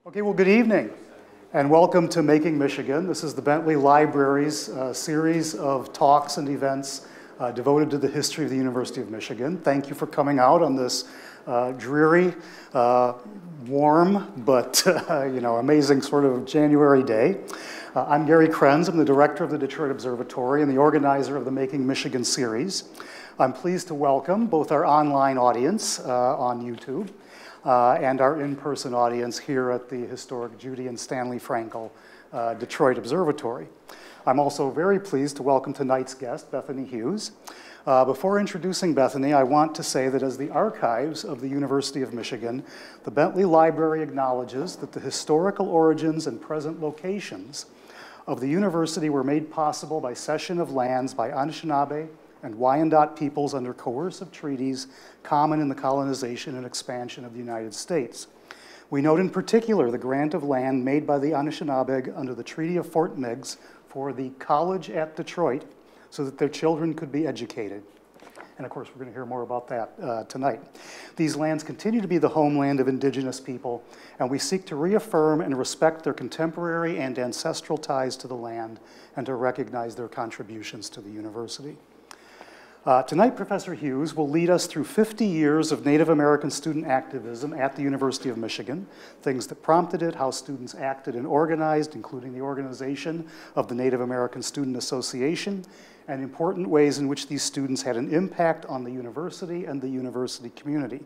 Okay, well, good evening, and welcome to Making Michigan. This is the Bentley Library's series of talks and events devoted to the history of the University of Michigan. Thank you for coming out on this dreary, warm, but amazing sort of January day. I'm Gary Krenz. I'm the director of the Detroit Observatory and the organizer of the Making Michigan series. I'm pleased to welcome both our online audience on YouTube and our in-person audience here at the historic Judy and Stanley Frankel Detroit Observatory. I'm also very pleased to welcome tonight's guest, Bethany Hughes. Before introducing Bethany, I want to say that as the archives of the University of Michigan, the Bentley Library acknowledges that the historical origins and present locations of the university were made possible by cession of lands by Anishinaabe and Wyandot peoples under coercive treaties common in the colonization and expansion of the United States. We note in particular the grant of land made by the Anishinaabe under the Treaty of Fort Meigs for the college at Detroit so that their children could be educated. And of course, we're going to hear more about that tonight. These lands continue to be the homeland of indigenous people, and we seek to reaffirm and respect their contemporary and ancestral ties to the land and to recognize their contributions to the university. Tonight, Professor Hughes will lead us through 50 years of Native American student activism at the University of Michigan, things that prompted it, how students acted and organized, including the organization of the Native American Student Association, and important ways in which these students had an impact on the university and the university community.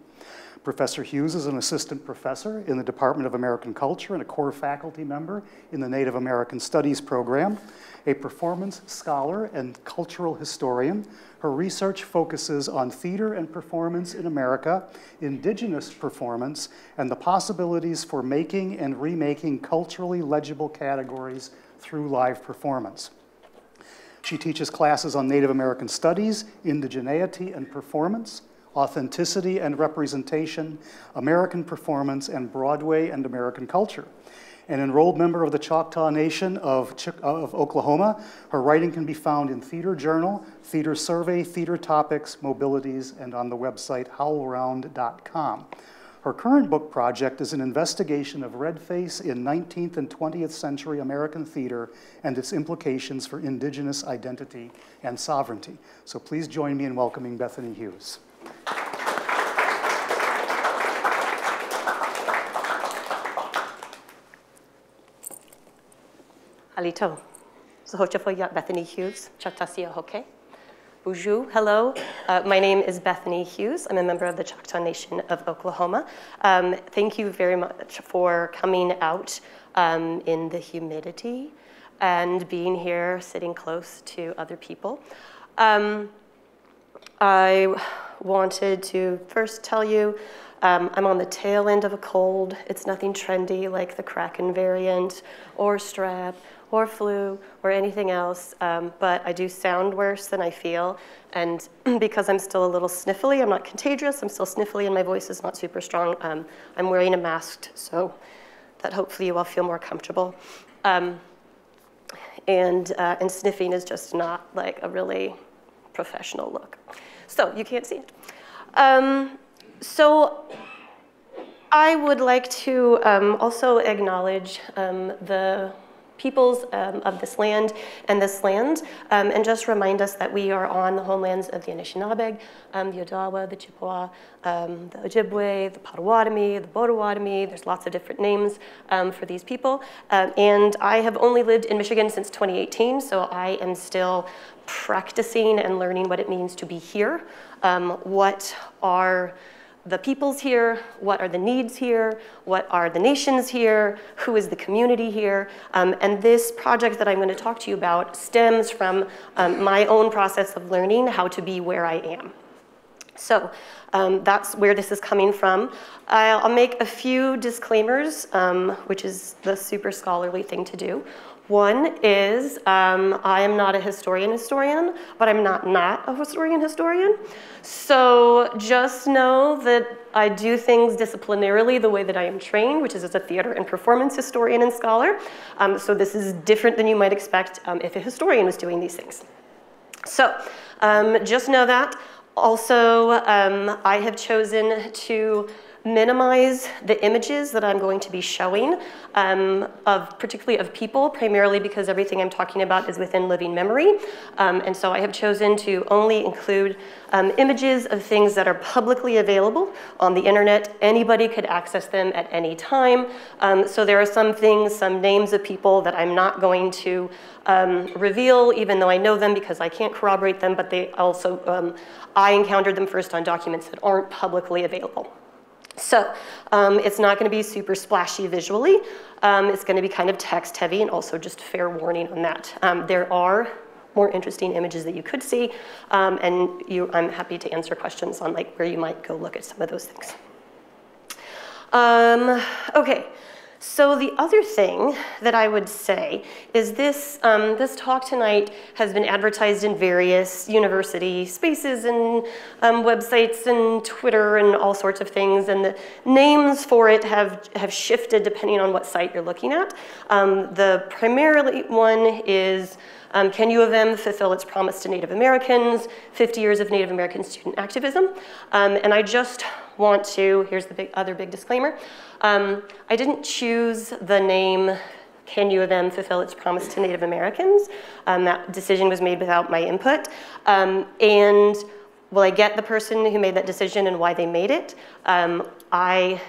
Professor Hughes is an assistant professor in the Department of American Culture and a core faculty member in the Native American Studies program, a performance scholar and cultural historian. Her research focuses on theater and performance in America, indigenous performance, and the possibilities for making and remaking culturally legible categories through live performance. She teaches classes on Native American studies, indigeneity and performance, authenticity and representation, American performance, and Broadway and American culture. An enrolled member of the Choctaw Nation of Oklahoma, her writing can be found in Theater Journal, Theater Survey, Theater Topics, Mobilities, and on the website howlround.com. Her current book project is an investigation of redface in 19th and 20th century American theater and its implications for indigenous identity and sovereignty. So please join me in welcoming Bethany Hughes. Alito, Zohochafoya Bethany Hughes, Chatasia Hoke. Bonjour, hello. My name is Bethany Hughes. I'm a member of the Choctaw Nation of Oklahoma. Thank you very much for coming out in the humidity and being here, sitting close to other people. I wanted to first tell you I'm on the tail end of a cold. It's nothing trendy like the Kraken variant or strep or flu or anything else, but I do sound worse than I feel. And because I'm still a little sniffly, I'm not contagious, I'm still sniffly and my voice is not super strong, I'm wearing a mask so that hopefully you all feel more comfortable. And sniffing is just not like a really professional look. So you can't see it. So I would like to also acknowledge the peoples of this land and just remind us that we are on the homelands of the Anishinaabe, the Odawa, the Chippewa, the Ojibwe, the Potawatomi, the Potawatomi. There's lots of different names for these people. And I have only lived in Michigan since 2018, so I am still practicing and learning what it means to be here. What are the peoples here, what are the needs here, what are the nations here, who is the community here, and this project that I'm going to talk to you about stems from my own process of learning how to be where I am. So that's where this is coming from. I'll make a few disclaimers, which is the super scholarly thing to do. One is I am not a historian, but I'm not a historian. So just know that I do things disciplinarily the way that I am trained, which is as a theater and performance historian and scholar. So this is different than you might expect if a historian was doing these things. So just know that. Also, I have chosen to minimize the images that I'm going to be showing, particularly of people, primarily because everything I'm talking about is within living memory. And so I have chosen to only include images of things that are publicly available on the internet. Anybody could access them at any time. So there are some things, some names of people that I'm not going to reveal, even though I know them because I can't corroborate them, but they also, I encountered them first on documents that aren't publicly available. So it's not going to be super splashy visually. It's going to be kind of text heavy, and also just fair warning on that. There are more interesting images that you could see, and I'm happy to answer questions on like where you might go look at some of those things. Okay. So the other thing that I would say is this, this talk tonight has been advertised in various university spaces and websites and Twitter and all sorts of things, and the names for it have shifted depending on what site you're looking at. The primarily one is Can U of M Fulfill Its Promise to Native Americans? 50 Years of Native American Student Activism. And I just want to, here's the other big disclaimer. I didn't choose the name Can U of M Fulfill Its Promise to Native Americans? That decision was made without my input. And will I get the person who made that decision and why they made it? I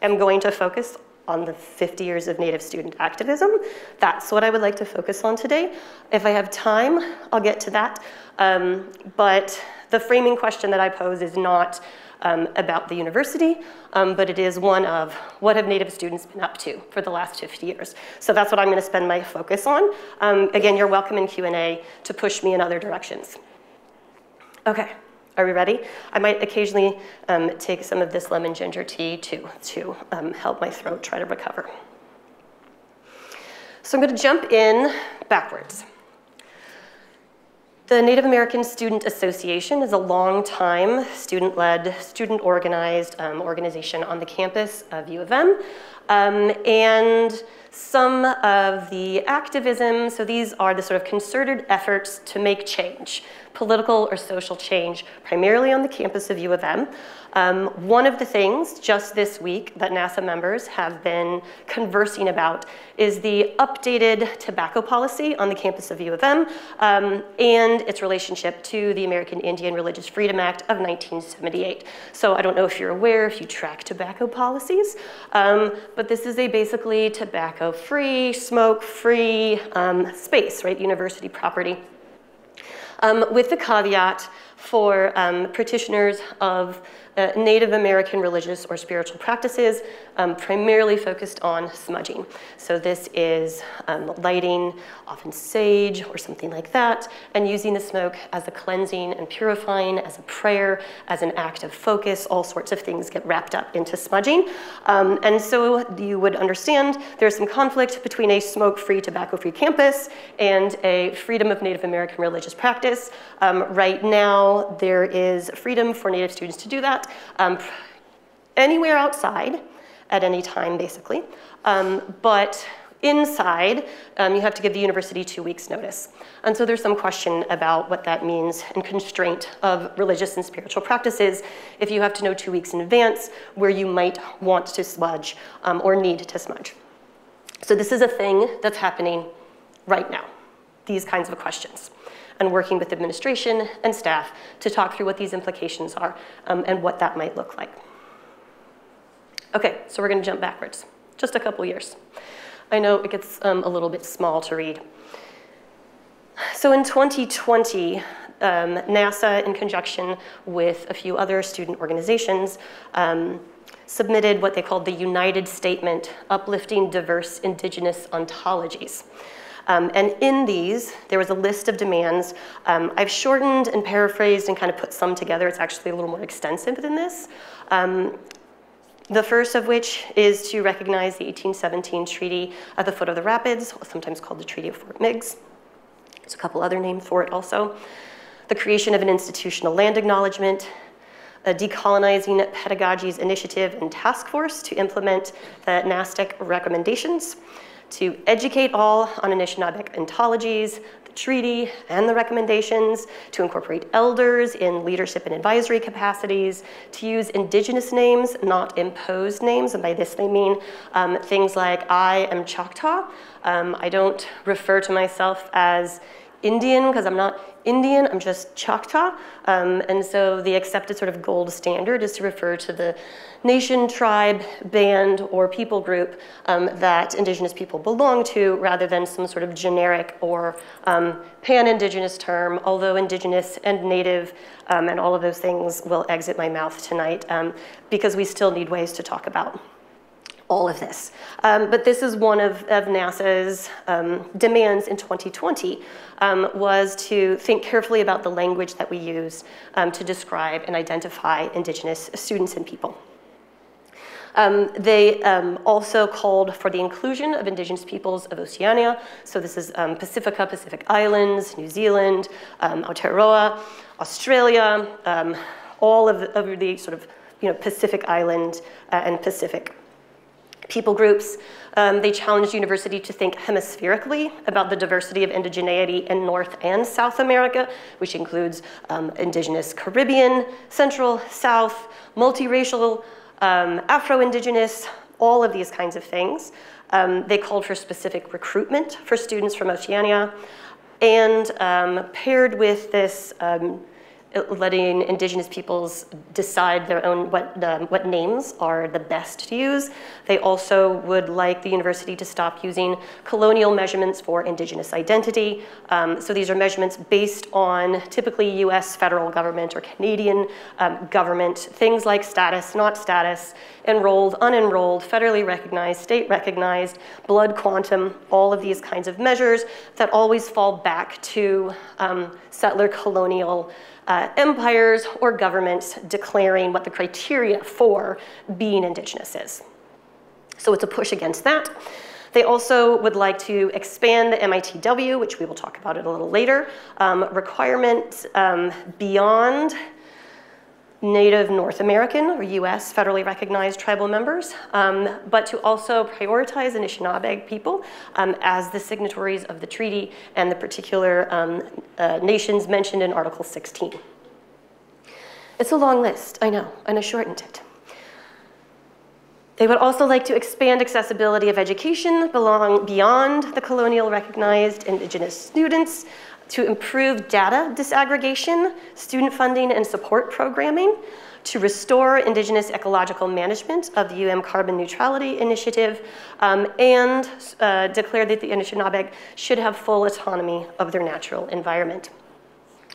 am going to focus on the 50 years of Native student activism. That's what I would like to focus on today. If I have time, I'll get to that. But the framing question that I pose is not about the university, but it is one of what have Native students been up to for the last 50 years. So that's what I'm going to spend my focus on. Again, you're welcome in Q&A to push me in other directions. Okay, are we ready? I might occasionally take some of this lemon ginger tea to help my throat try to recover. So I'm going to jump in backwards. The Native American Student Association is a long-time student-led, student-organized organization on the campus of U of M. And some of the activism, so these are the sort of concerted efforts to make change, political or social change, primarily on the campus of U of M. One of the things just this week that NASA members have been conversing about is the updated tobacco policy on the campus of U of M and its relationship to the American Indian Religious Freedom Act of 1978. So I don't know if you're aware, if you track tobacco policies, but this is a basically tobacco-free, smoke-free space, right? University property. With the caveat for practitioners of Native American religious or spiritual practices, primarily focused on smudging. So this is lighting, often sage or something like that, and using the smoke as a cleansing and purifying, as a prayer, as an act of focus. All sorts of things get wrapped up into smudging. And so you would understand there's some conflict between a smoke-free, tobacco-free campus and a freedom of Native American religious practice. Right now, there is freedom for Native students to do that anywhere outside at any time, basically. But inside, you have to give the university 2 weeks notice. And so there's some question about what that means and constraint of religious and spiritual practices if you have to know 2 weeks in advance where you might want to smudge or need to smudge. So this is a thing that's happening right now, these kinds of questions, and working with administration and staff to talk through what these implications are and what that might look like. Okay, so we're gonna jump backwards, just a couple years. I know it gets a little bit small to read. So in 2020, NASA, in conjunction with a few other student organizations, submitted what they called the United Statement, Uplifting Diverse Indigenous Ontologies. And in these, there was a list of demands. I've shortened and paraphrased and kind of put some together. It's actually a little more extensive than this. The first of which is to recognize the 1817 Treaty at the foot of the Rapids, sometimes called the Treaty of Fort Meigs. There's a couple other names for it also. The creation of an institutional land acknowledgement, a decolonizing pedagogies initiative and task force to implement the NASTIC recommendations, to educate all on Anishinaabe ontologies, the treaty and the recommendations, to incorporate elders in leadership and advisory capacities, to use indigenous names, not imposed names. And by this they mean things like, I am Choctaw. I don't refer to myself as Indian because I'm not Indian, I'm just Choctaw. And so the accepted sort of gold standard is to refer to the nation, tribe, band, or people group that indigenous people belong to, rather than some sort of generic or pan-indigenous term, although indigenous and native and all of those things will exit my mouth tonight because we still need ways to talk about all of this. But this is one of NASA's demands in 2020, was to think carefully about the language that we use to describe and identify indigenous students and people. They also called for the inclusion of indigenous peoples of Oceania. So this is Pacifica, Pacific Islands, New Zealand, Aotearoa, Australia, all of the sort of Pacific Island and Pacific people groups. They challenged university to think hemispherically about the diversity of indigeneity in North and South America, which includes indigenous Caribbean, Central, South, multiracial, Afro-Indigenous, all of these kinds of things. They called for specific recruitment for students from Oceania, and paired with this letting indigenous peoples decide their own what names are the best to use. They also would like the university to stop using colonial measurements for indigenous identity. So these are measurements based on typically US federal government or Canadian government, things like status, not status, enrolled, unenrolled, federally recognized, state recognized, blood quantum, all of these kinds of measures that always fall back to settler colonial empires or governments declaring what the criteria for being indigenous is. So it's a push against that. They also would like to expand the MITW, which we will talk about it a little later, requirements beyond Native North American or US federally recognized tribal members, but to also prioritize Anishinaabe people as the signatories of the treaty and the particular nations mentioned in Article 16. It's a long list, I know, and I shortened it. They would also like to expand accessibility of education beyond the colonial recognized indigenous students, to improve data disaggregation, student funding and support programming, to restore indigenous ecological management of the Carbon Neutrality Initiative, and declare that the Anishinaabe should have full autonomy of their natural environment.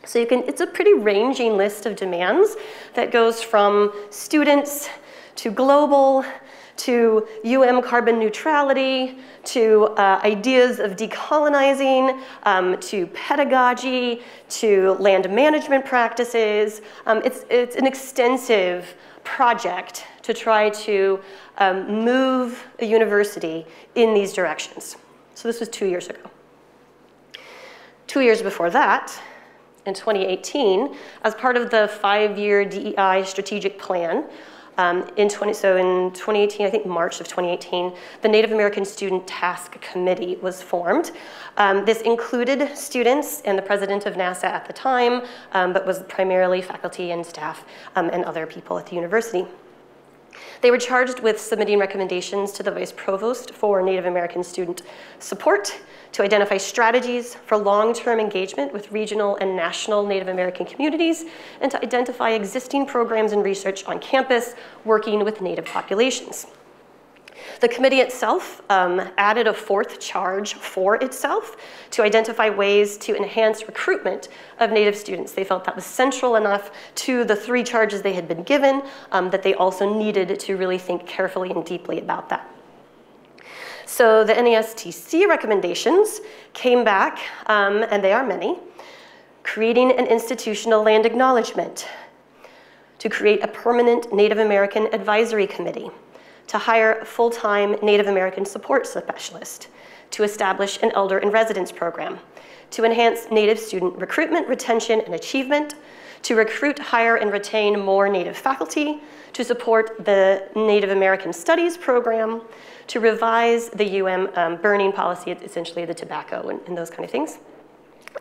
So it's a pretty ranging list of demands that goes from students to global, to carbon neutrality, to ideas of decolonizing, to pedagogy, to land management practices. It's an extensive project to try to move a university in these directions. So this was 2 years ago. 2 years before that, in 2018, as part of the 5-year DEI strategic plan, in 2018, I think March of 2018, the Native American Student Task Committee was formed. This included students and the president of NASA at the time, but was primarily faculty and staff and other people at the university. They were charged with submitting recommendations to the Vice Provost for Native American student support to identify strategies for long-term engagement with regional and national Native American communities, and to identify existing programs and research on campus working with Native populations. The committee itself added a 4th charge for itself to identify ways to enhance recruitment of Native students. They felt that was central enough to the 3 charges they had been given that they also needed to really think carefully and deeply about that. So the NASTC recommendations came back, and they are many, creating an institutional land acknowledgement, to create a permanent Native American advisory committee, to hire a full-time Native American support specialist, to establish an elder in residence program, to enhance Native student recruitment, retention, and achievement, to recruit, hire, and retain more Native faculty, to support the Native American Studies program, to revise the burning policy, essentially the tobacco and those kind of things,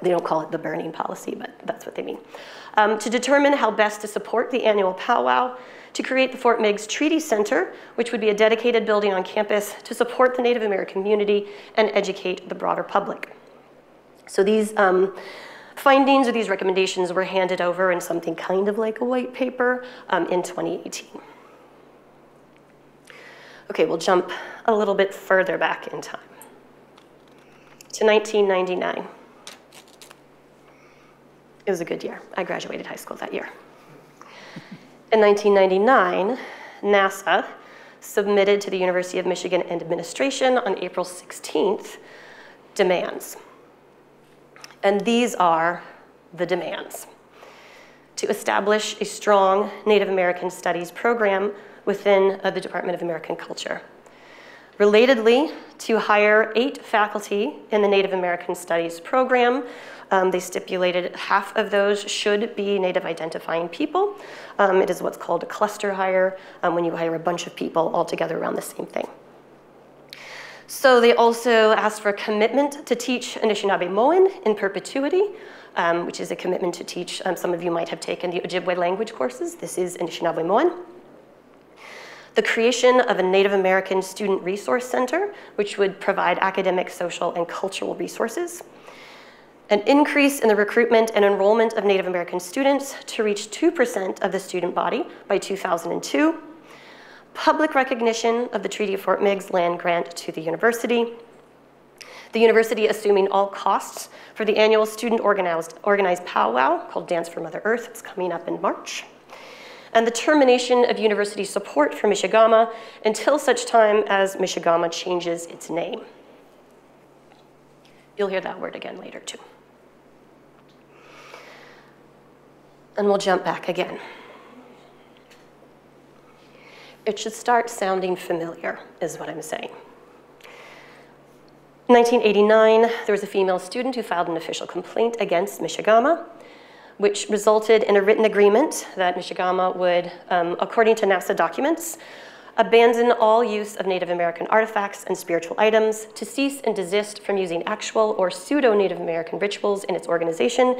They don't call it the burning policy, but that's what they mean. To determine how best to support the annual powwow, to create the Fort Meigs Treaty Center, which would be a dedicated building on campus to support the Native American community and educate the broader public. So these findings or these recommendations were handed over in something kind of like a white paper in 2018. Okay, we'll jump a little bit further back in time to 1999. It was a good year. I graduated high school that year. In 1999, NASA submitted to the University of Michigan and administration on April 16th demands. And these are the demands: to establish a strong Native American Studies program within the Department of American Culture. Relatedly, to hire 8 faculty in the Native American Studies program. They stipulated half of those should be Native identifying people. It is what's called a cluster hire, when you hire a bunch of people all together around the same thing. So they also asked for a commitment to teach Anishinaabe-Moan in perpetuity, which is a commitment to teach, some of you might have taken the Ojibwe language courses. This is Anishinaabe-Moan. The creation of a Native American Student Resource Center, which would provide academic, social, and cultural resources. An increase in the recruitment and enrollment of Native American students to reach 2% of the student body by 2002. Public recognition of the Treaty of Fort Meigs land grant to the university. The university assuming all costs for the annual student organized powwow called Dance for Mother Earth. It's coming up in March. And the termination of university support for Michigama until such time as Michigama changes its name. You'll hear that word again later too. And we'll jump back again. It should start sounding familiar, is what I'm saying. In 1989, there was a female student who filed an official complaint against Michigama, which resulted in a written agreement that Michigama would, according to NASA documents, abandon all use of Native American artifacts and spiritual items, to cease and desist from using actual or pseudo-Native American rituals in its organization,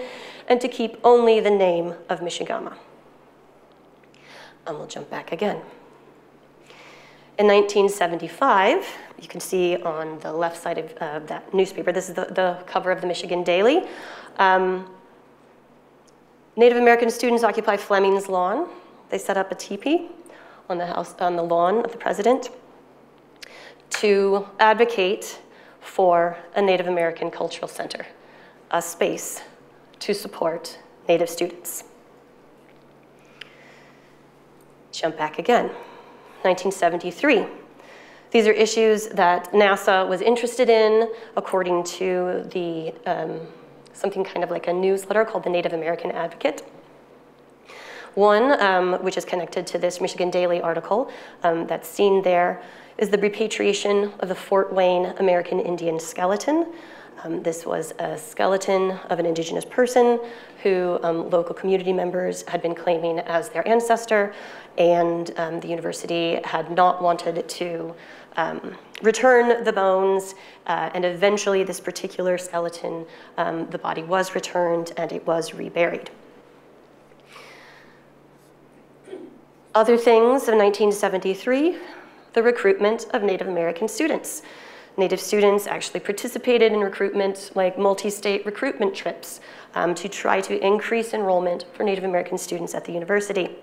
and to keep only the name of Michigama. And we'll jump back again. In 1975, you can see on the left side of that newspaper, this is the cover of the Michigan Daily. Native American students occupy Fleming's lawn. They set up a teepee on the lawn of the president to advocate for a Native American cultural center, a space to support Native students. Jump back again, 1973. These are issues that NASA was interested in, according to the, something kind of like a newsletter called the Native American Advocate. One, which is connected to this Michigan Daily article that's seen there, is the repatriation of the Fort Wayne American Indian skeleton. This was a skeleton of an indigenous person who local community members had been claiming as their ancestor, and the university had not wanted to return the bones, and eventually this particular skeleton, the body was returned and it was reburied. Other things of 1973, the recruitment of Native American students. Native students actually participated in recruitment, like multi-state recruitment trips, to try to increase enrollment for Native American students at the university.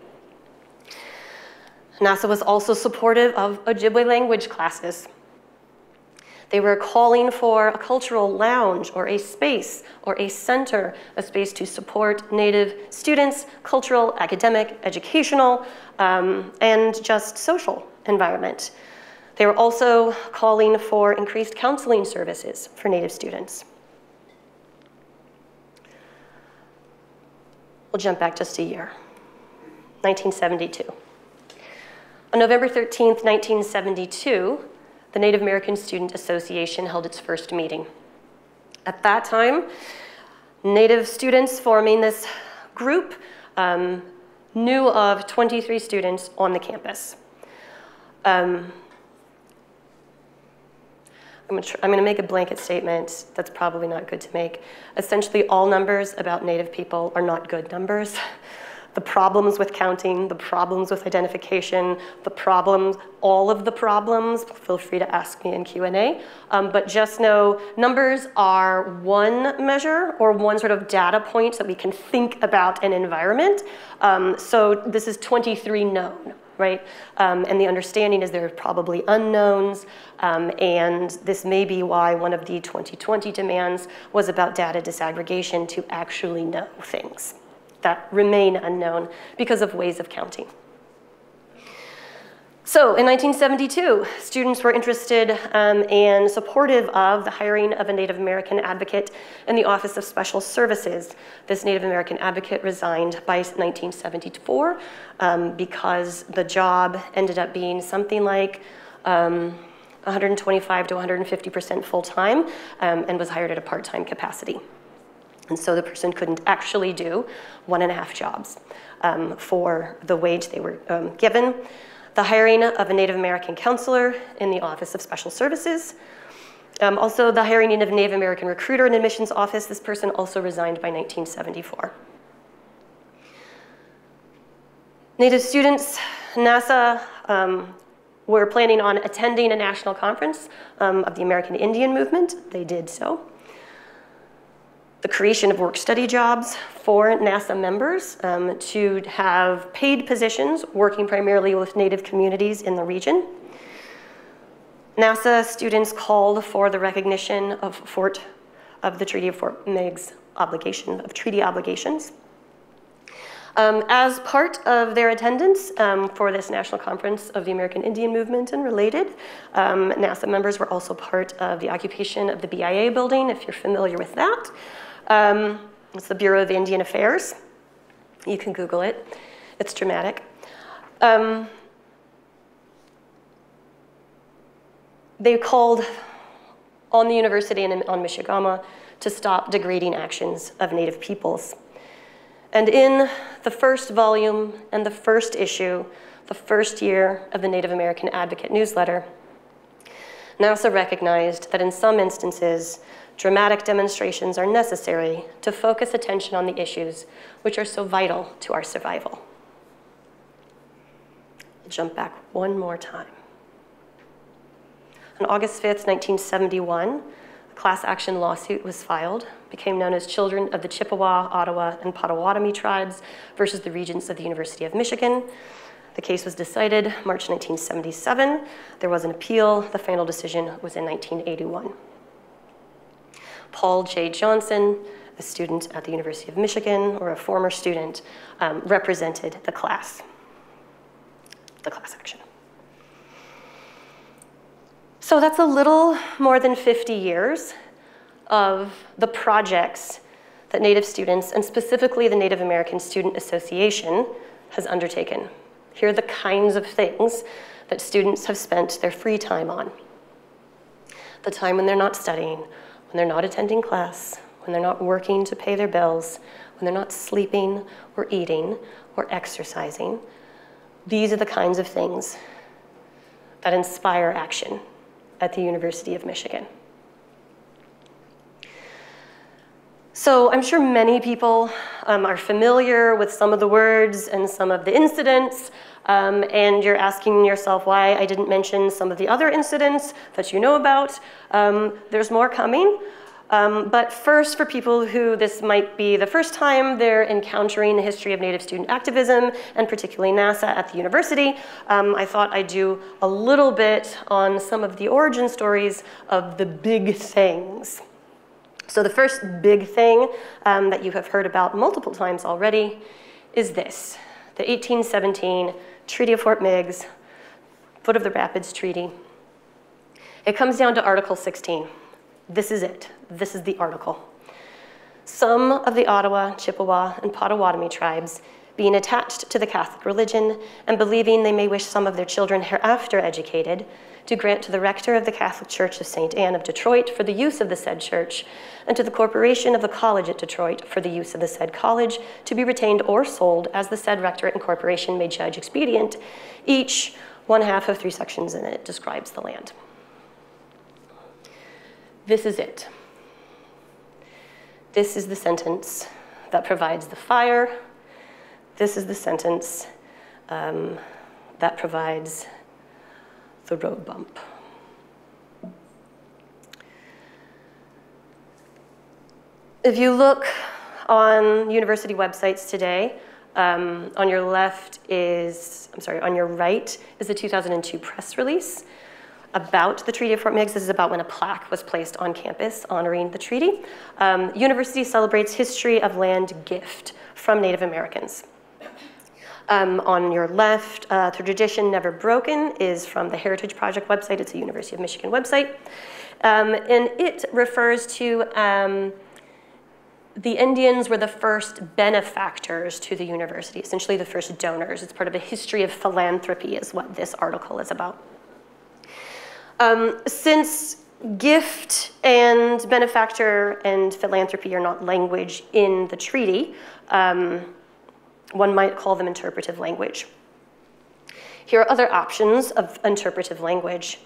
NASA was also supportive of Ojibwe language classes. They were calling for a cultural lounge or a space or a center, a space to support Native students, cultural, academic, educational, and just social environment. They were also calling for increased counseling services for Native students. We'll jump back just a year, 1972. On November 13th, 1972, the Native American Student Association held its first meeting. At that time, Native students forming this group knew of 23 students on the campus. I'm going to make a blanket statement that's probably not good to make. Essentially, all numbers about Native people are not good numbers. The problems with counting, the problems with identification, the problems, all of the problems, feel free to ask me in Q&A, but just know numbers are one measure or one sort of data point that we can think about an environment. So this is 23 known, right? And the understanding is there are probably unknowns, and this may be why one of the 2020 demands was about data disaggregation to actually know things that remain unknown because of ways of counting. So in 1972, students were interested and supportive of the hiring of a Native American advocate in the Office of Special Services. This Native American advocate resigned by 1974 because the job ended up being something like 125 to 150% full-time and was hired at a part-time capacity. And so the person couldn't actually do 1.5 jobs for the wage they were given. The hiring of a Native American counselor in the Office of Special Services. Also the hiring of a Native American recruiter in admissions office. This person also resigned by 1974. Native students, NASA were planning on attending a national conference of the American Indian movement. They did so. The creation of work-study jobs for NASA members to have paid positions working primarily with Native communities in the region. NASA students called for the recognition of the Treaty of Fort Meig's obligation of treaty obligations. As part of their attendance for this national conference of the American Indian movement and related, NASA members were also part of the occupation of the BIA building, if you're familiar with that. It's the Bureau of Indian Affairs. You can Google it. It's dramatic. They called on the university and on Michigama to stop degrading actions of Native peoples. And in the first volume and the first issue, the first year of the Native American Advocate newsletter, NASA recognized that in some instances, dramatic demonstrations are necessary to focus attention on the issues which are so vital to our survival. I'll jump back one more time. On August 5th, 1971, a class action lawsuit was filed, became known as Children of the Chippewa, Ottawa, and Potawatomi tribes versus the Regents of the University of Michigan. The case was decided March 1977. There was an appeal. The final decision was in 1981. Paul J. Johnson, a student at the University of Michigan, or a former student, represented the class action. So that's a little more than 50 years of the projects that Native students, and specifically the Native American Student Association, has undertaken. Here are the kinds of things that students have spent their free time on. The time when they're not studying, when they're not attending class, when they're not working to pay their bills, when they're not sleeping or eating or exercising. These are the kinds of things that inspire action at the University of Michigan. So I'm sure many people are familiar with some of the words and some of the incidents, and you're asking yourself why I didn't mention some of the other incidents that you know about. There's more coming. But first, for people who this might be the first time they're encountering the history of Native student activism, and particularly NASA at the university, I thought I'd do a little bit on some of the origin stories of the big things. So the first big thing that you have heard about multiple times already is this, the 1817 Treaty of Fort Meigs, Foot of the Rapids Treaty. It comes down to Article 16. This is it. This is the article. Some of the Ottawa, Chippewa, and Potawatomi tribes, being attached to the Catholic religion and believing they may wish some of their children hereafter educated, to grant to the rector of the Catholic Church of St. Anne of Detroit for the use of the said church, and to the corporation of the college at Detroit for the use of the said college, to be retained or sold as the said rectorate and corporation may judge expedient, each 1/2 of 3 sections in it describes the land. This is it. This is the sentence that provides the fire. This is the sentence that provides the road bump. If you look on university websites today, on your left is, on your right is the 2002 press release about the Treaty of Fort Meigs. This is about when a plaque was placed on campus honoring the treaty. University celebrates history of land gift from Native Americans. On your left, The Tradition Never Broken is from the Heritage Project website. It's a University of Michigan website. And it refers to the Indians were the first benefactors to the university, essentially the first donors. It's part of a history of philanthropy is what this article is about. Since gift and benefactor and philanthropy are not language in the treaty, one might call them interpretive language. Here are other options of interpretive language.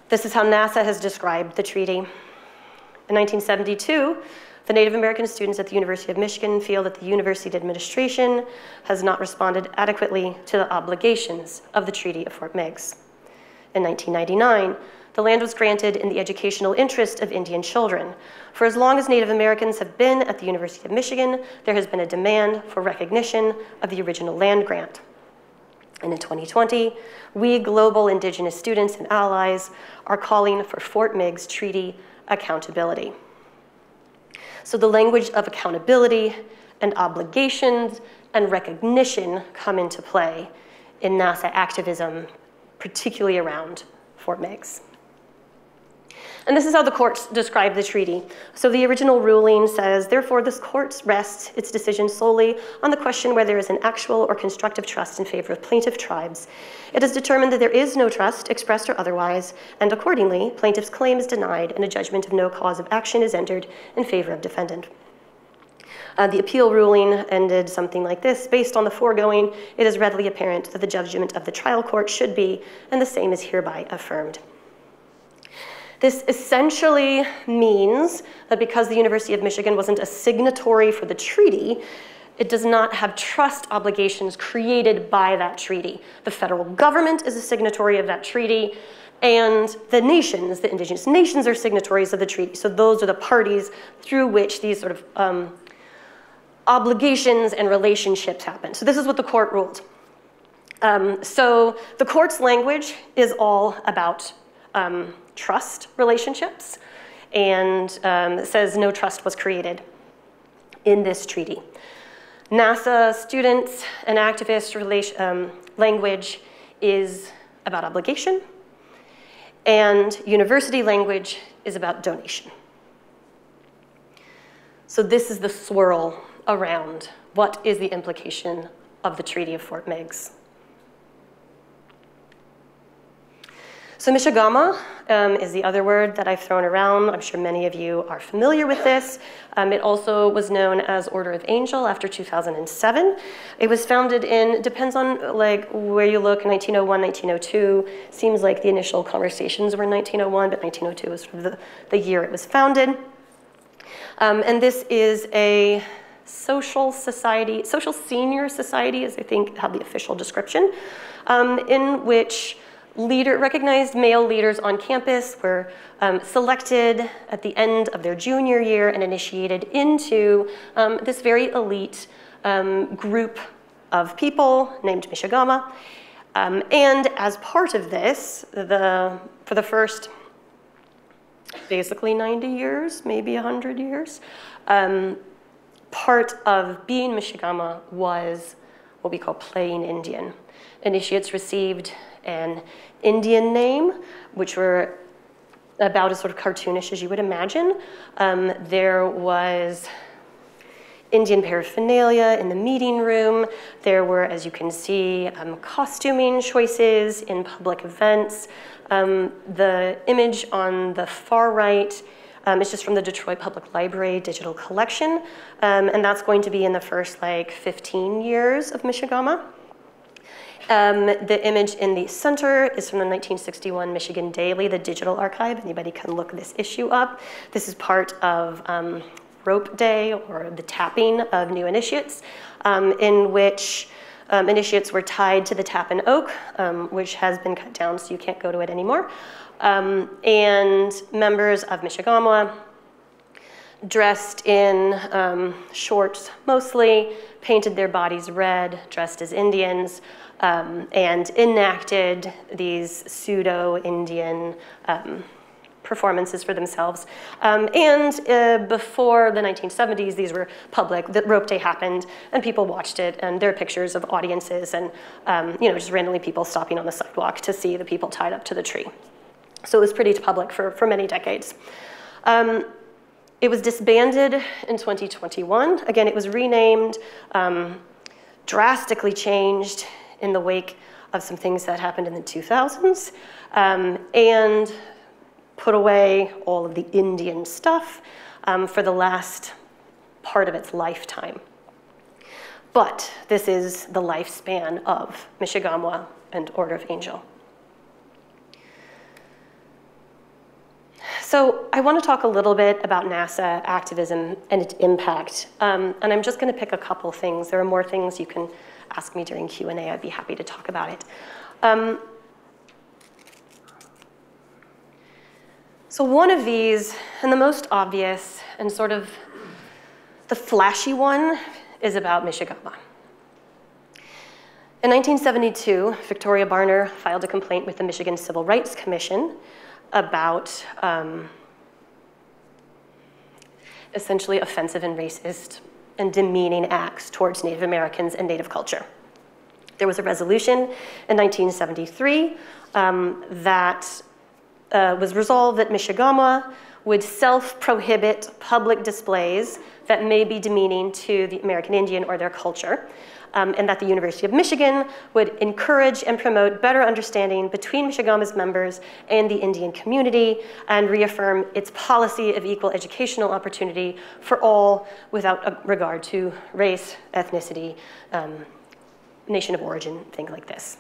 This is how NASA has described the treaty. In 1972, the Native American students at the University of Michigan feel that the university administration has not responded adequately to the obligations of the Treaty of Fort Meigs. In 1999, the land was granted in the educational interest of Indian children. For as long as Native Americans have been at the University of Michigan, there has been a demand for recognition of the original land grant. And in 2020, we global Indigenous students and allies are calling for Fort Meigs Treaty accountability. So the language of accountability and obligations and recognition come into play in NASA activism, particularly around Fort Meigs. And this is how the courts describe the treaty. So the original ruling says, therefore, this court rests its decision solely on the question whether there is an actual or constructive trust in favor of plaintiff tribes. It has determined that there is no trust, expressed or otherwise, and accordingly, plaintiff's claim is denied and a judgment of no cause of action is entered in favor of defendant. The appeal ruling ended something like this. Based on the foregoing, it is readily apparent that the judgment of the trial court should be, and the same is hereby affirmed. This essentially means that because the University of Michigan wasn't a signatory for the treaty, it does not have trust obligations created by that treaty. The federal government is a signatory of that treaty, and the nations, the indigenous nations, are signatories of the treaty. So those are the parties through which these sort of obligations and relationships happen. So this is what the court ruled. So the court's language is all about trust relationships, and it says no trust was created in this treaty. NASA students and activist language is about obligation, and university language is about donation. So this is the swirl around what is the implication of the Treaty of Fort Meigs. So Mishigama is the other word that I've thrown around. I'm sure many of you are familiar with this. It also was known as Order of Angel after 2007. It was founded in, depends on like where you look, 1901, 1902. Seems like the initial conversations were in 1901, but 1902 was sort of the year it was founded. And this is a social society, social senior society is I think how the official description, in which recognized male leaders on campus were selected at the end of their junior year and initiated into this very elite group of people named Mishigama. And as part of this, for the first basically 90 years, maybe 100 years, part of being Mishigama was what we call playing Indian. Initiates received an Indian name, which were about as sort of cartoonish as you would imagine. There was Indian paraphernalia in the meeting room. There were, as you can see, costuming choices in public events. The image on the far right is just from the Detroit Public Library digital collection. And that's going to be in the first like 15 years of Mishigama. The image in the center is from the 1961 Michigan Daily, the digital archive. Anybody can look this issue up. This is part of Rope Day, or the tapping of new initiates, in which initiates were tied to the Tappan Oak, which has been cut down, so you can't go to it anymore. And members of Michigawa, dressed in shorts mostly, painted their bodies red, dressed as Indians, and enacted these pseudo-Indian performances for themselves. Before the 1970s, these were public. The Rope Day happened, and people watched it, and there are pictures of audiences and just randomly people stopping on the sidewalk to see the people tied up to the tree. So it was pretty public for many decades. It was disbanded in 2021. Again, it was renamed, drastically changed in the wake of some things that happened in the 2000s, and put away all of the Indian stuff for the last part of its lifetime. But this is the lifespan of Michigawa and Order of Angel. So I want to talk a little bit about NASA activism and its impact. And I'm just going to pick a couple things. There are more things you can ask me during Q&A. I'd be happy to talk about it. So one of these, and the most obvious, and sort of the flashy one, is about Michigawa. In 1972, Victoria Barner filed a complaint with the Michigan Civil Rights Commission about essentially offensive and racist and demeaning acts towards Native Americans and Native culture. There was a resolution in 1973 that was resolved that Michigawa would self-prohibit public displays that may be demeaning to the American Indian or their culture, and that the University of Michigan would encourage and promote better understanding between Michigawa's members and the Indian community, and reaffirm its policy of equal educational opportunity for all without regard to race, ethnicity, nation of origin, things like this.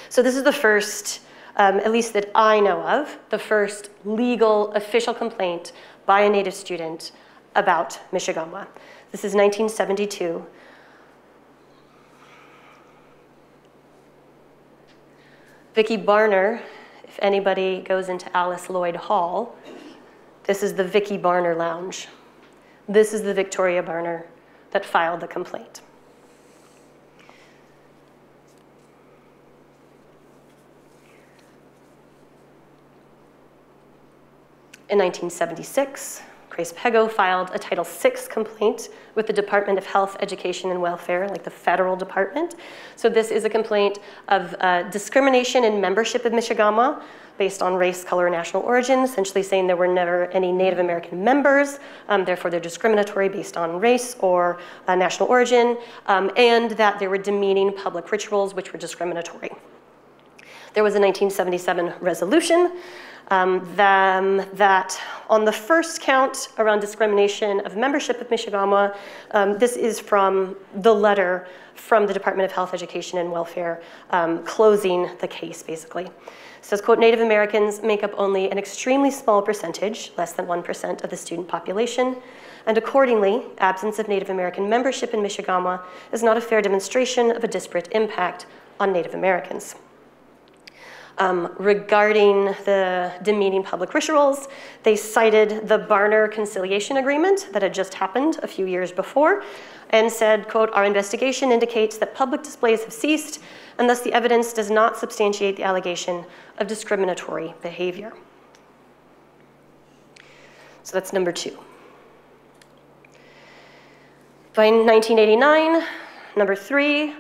So this is the first, at least that I know of, the first legal official complaint by a Native student about Michigawa. This is 1972. Vicki Barner, if anybody goes into Alice Lloyd Hall, this is the Vicki Barner Lounge. This is the Victoria Barner that filed the complaint. In 1976, Grace Pego filed a Title VI complaint with the Department of Health, Education, and Welfare, like the federal department. So this is a complaint of discrimination in membership of Michigawa based on race, color, and national origin, essentially saying there were never any Native American members, therefore they're discriminatory based on race or national origin, and that there were demeaning public rituals which were discriminatory. There was a 1977 resolution that on the first count around discrimination of membership of Michigawa, this is from the letter from the Department of Health, Education, and Welfare closing the case, basically. It says, quote, Native Americans make up only an extremely small percentage, less than 1% of the student population, and accordingly, absence of Native American membership in Michigawa is not a fair demonstration of a disparate impact on Native Americans. Regarding the demeaning public rituals, they cited the Barner Conciliation Agreement that had just happened a few years before and said, quote, our investigation indicates that public displays have ceased and thus the evidence does not substantiate the allegation of discriminatory behavior. So that's number two. By 1989, number three,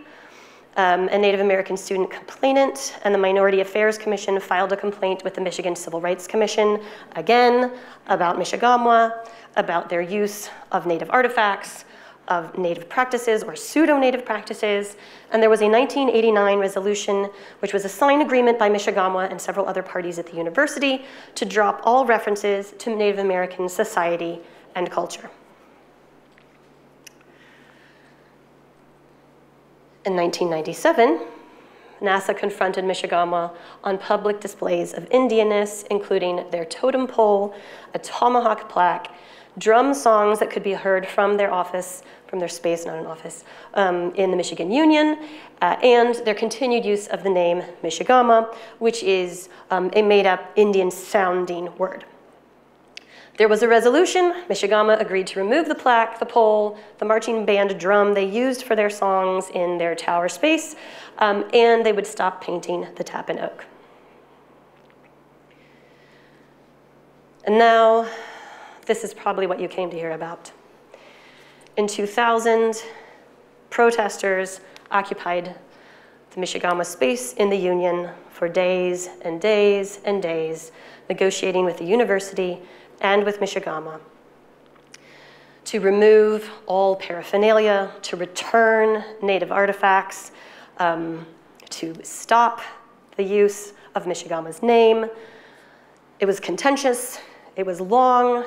a Native American student complainant and the Minority Affairs Commission filed a complaint with the Michigan Civil Rights Commission, again, about Michigawa, about their use of Native artifacts, of Native practices or pseudo-Native practices. And there was a 1989 resolution, which was a signed agreement by Michigawa and several other parties at the university to drop all references to Native American society and culture. In 1997, NASA confronted Michigama on public displays of Indianness, including their totem pole, a tomahawk plaque, drum songs that could be heard from their office, from their space, not an office, in the Michigan Union, and their continued use of the name Michigama, which is a made-up Indian-sounding word. There was a resolution. Michigama agreed to remove the plaque, the pole, the marching band drum they used for their songs in their tower space, and they would stop painting the Tappan Oak. And now, this is probably what you came to hear about. In 2000, protesters occupied the Michigama space in the Union for days and days and days, negotiating with the university and with Michigama to remove all paraphernalia, to return native artifacts, to stop the use of Michigama's name. It was contentious, it was long.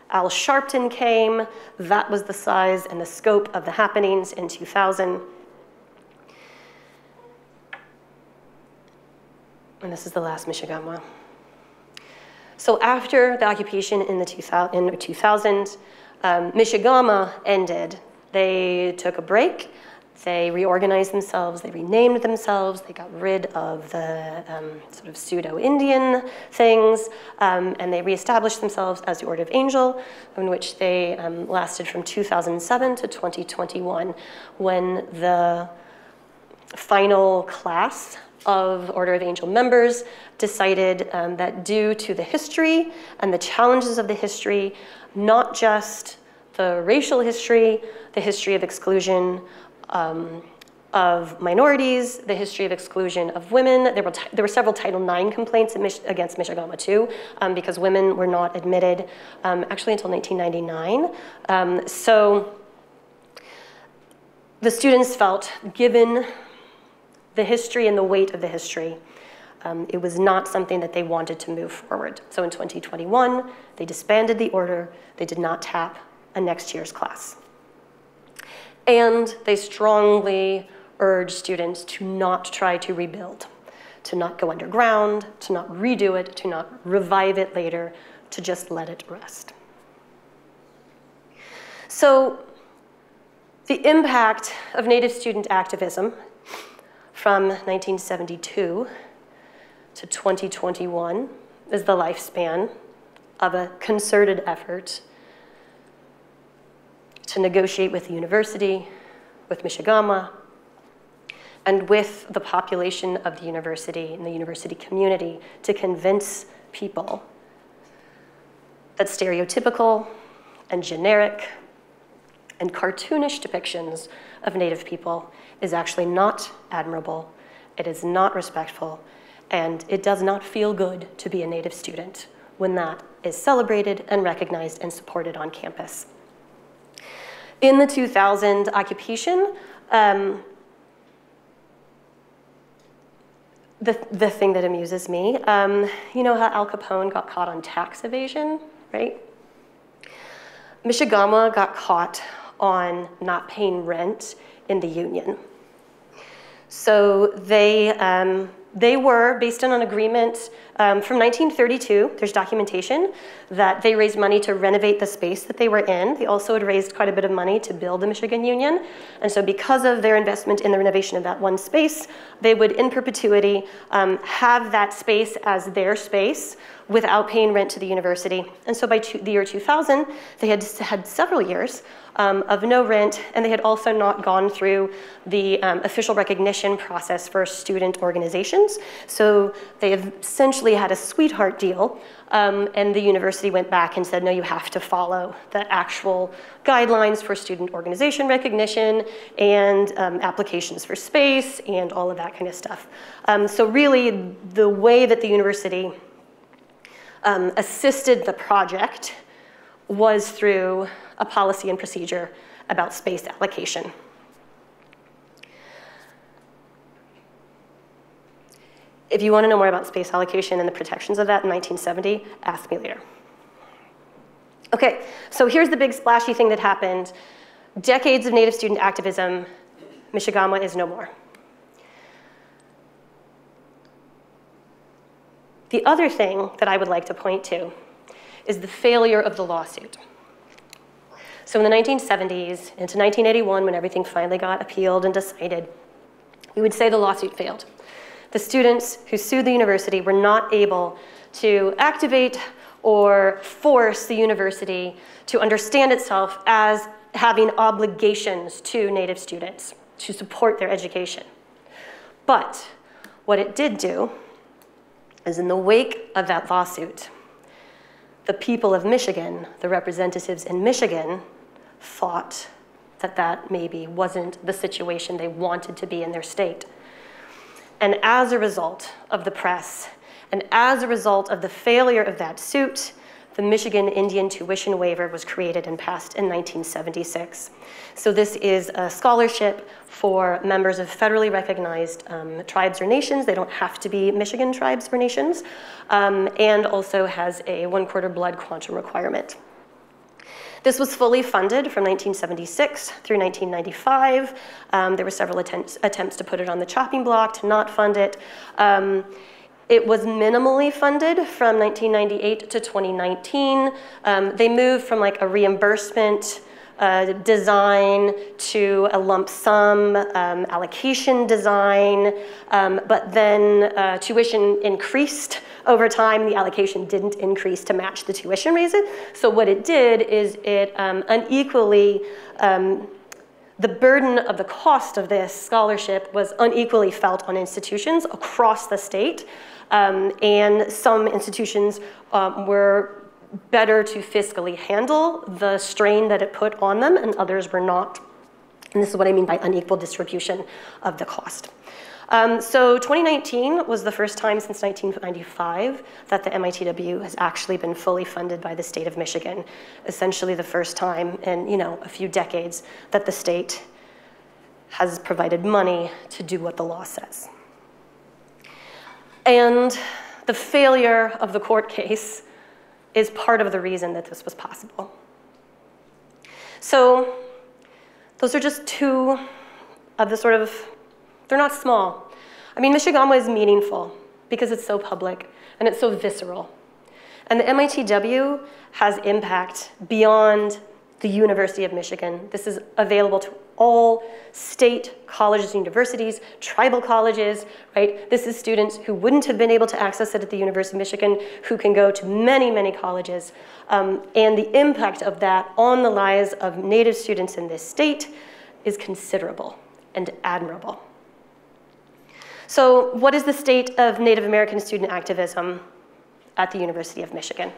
Al Sharpton came. That was the size and the scope of the happenings in 2000. And this is the last Michigama. So after the occupation in 2000, Michigama ended. They took a break. They reorganized themselves. They renamed themselves. They got rid of the sort of pseudo-Indian things, and they reestablished themselves as the Order of Angel, in which they lasted from 2007 to 2021, when the final class of Order of Angel members decided that due to the history and the challenges of the history, not just the racial history, the history of exclusion of minorities, the history of exclusion of women. There were several Title IX complaints against Michigama too, because women were not admitted actually until 1999. So the students felt, given the history and the weight of the history, it was not something that they wanted to move forward. So in 2021, they disbanded the order. They did not tap a next year's class. And they strongly urged students to not try to rebuild, to not go underground, to not redo it, to not revive it later, to just let it rest. So the impact of Native student activism from 1972 to 2021 is the lifespan of a concerted effort to negotiate with the university, with Michigama, and with the population of the university and the university community to convince people that stereotypical and generic and cartoonish depictions of Native people is actually not admirable, it is not respectful, and it does not feel good to be a Native student when that is celebrated and recognized and supported on campus. In the 2000 occupation, the thing that amuses me, you know how Al Capone got caught on tax evasion, right? Michigama got caught on not paying rent in the Union. So they were, based on an agreement from 1932, there's documentation that they raised money to renovate the space that they were in. They also had raised quite a bit of money to build the Michigan Union. And so because of their investment in the renovation of that one space, they would in perpetuity have that space as their space without paying rent to the university. And so by the year 2000, they had several years of no rent, and they had also not gone through the official recognition process for student organizations. So they have essentially had a sweetheart deal, and the university went back and said, no, you have to follow the actual guidelines for student organization recognition and applications for space and all of that kind of stuff. So really, the way that the university assisted the project was through a policy and procedure about space allocation. If you want to know more about space allocation and the protections of that in 1970, ask me later. Okay, so here's the big splashy thing that happened. Decades of Native student activism, Michigama is no more. The other thing that I would like to point to is the failure of the lawsuit. So in the 1970s into 1981, when everything finally got appealed and decided, we would say the lawsuit failed. The students who sued the university were not able to activate or force the university to understand itself as having obligations to Native students to support their education. But what it did do is, in the wake of that lawsuit, the people of Michigan, the representatives in Michigan, thought that that maybe wasn't the situation they wanted to be in their state. And as a result of the press, and as a result of the failure of that suit, the Michigan Indian Tuition Waiver was created and passed in 1976. So this is a scholarship for members of federally recognized tribes or nations. They don't have to be Michigan tribes or nations, and also has a 1/4 blood quantum requirement. This was fully funded from 1976 through 1995. There were several attempts to put it on the chopping block, to not fund it. It was minimally funded from 1998 to 2019. They moved from like a reimbursement design to a lump sum allocation design, but then tuition increased over time. The allocation didn't increase to match the tuition raises. So what it did is it unequally, the burden of the cost of this scholarship was unequally felt on institutions across the state. And some institutions were better to fiscally handle the strain that it put on them, and others were not. And this is what I mean by unequal distribution of the cost. So 2019 was the first time since 1995 that the MITW has actually been fully funded by the state of Michigan. Essentially the first time in a few decades that the state has provided money to do what the law says. And the failure of the court case is part of the reason that this was possible. So those are just two of the sort of, they're not small. I mean, Michigan is meaningful because it's so public and it's so visceral. And the MITW has impact beyond the University of Michigan. This is available to all state colleges and universities, tribal colleges, right? This is students who wouldn't have been able to access it at the University of Michigan, who can go to many, many colleges. And the impact of that on the lives of Native students in this state is considerable and admirable. So what is the state of Native American student activism at the University of Michigan?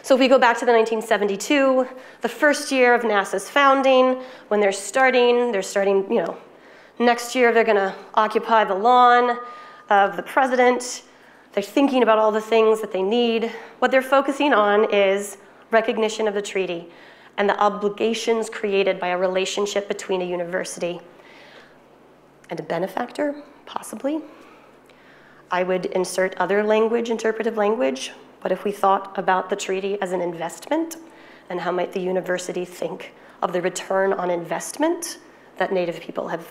So if we go back to the 1972, the first year of NASA's founding, when they're starting, next year they're gonna occupy the lawn of the president. They're thinking about all the things that they need. What they're focusing on is recognition of the treaty and the obligations created by a relationship between a university and a benefactor, possibly. I would insert other language, interpretive language. What if we thought about the treaty as an investment? And how might the university think of the return on investment that Native people have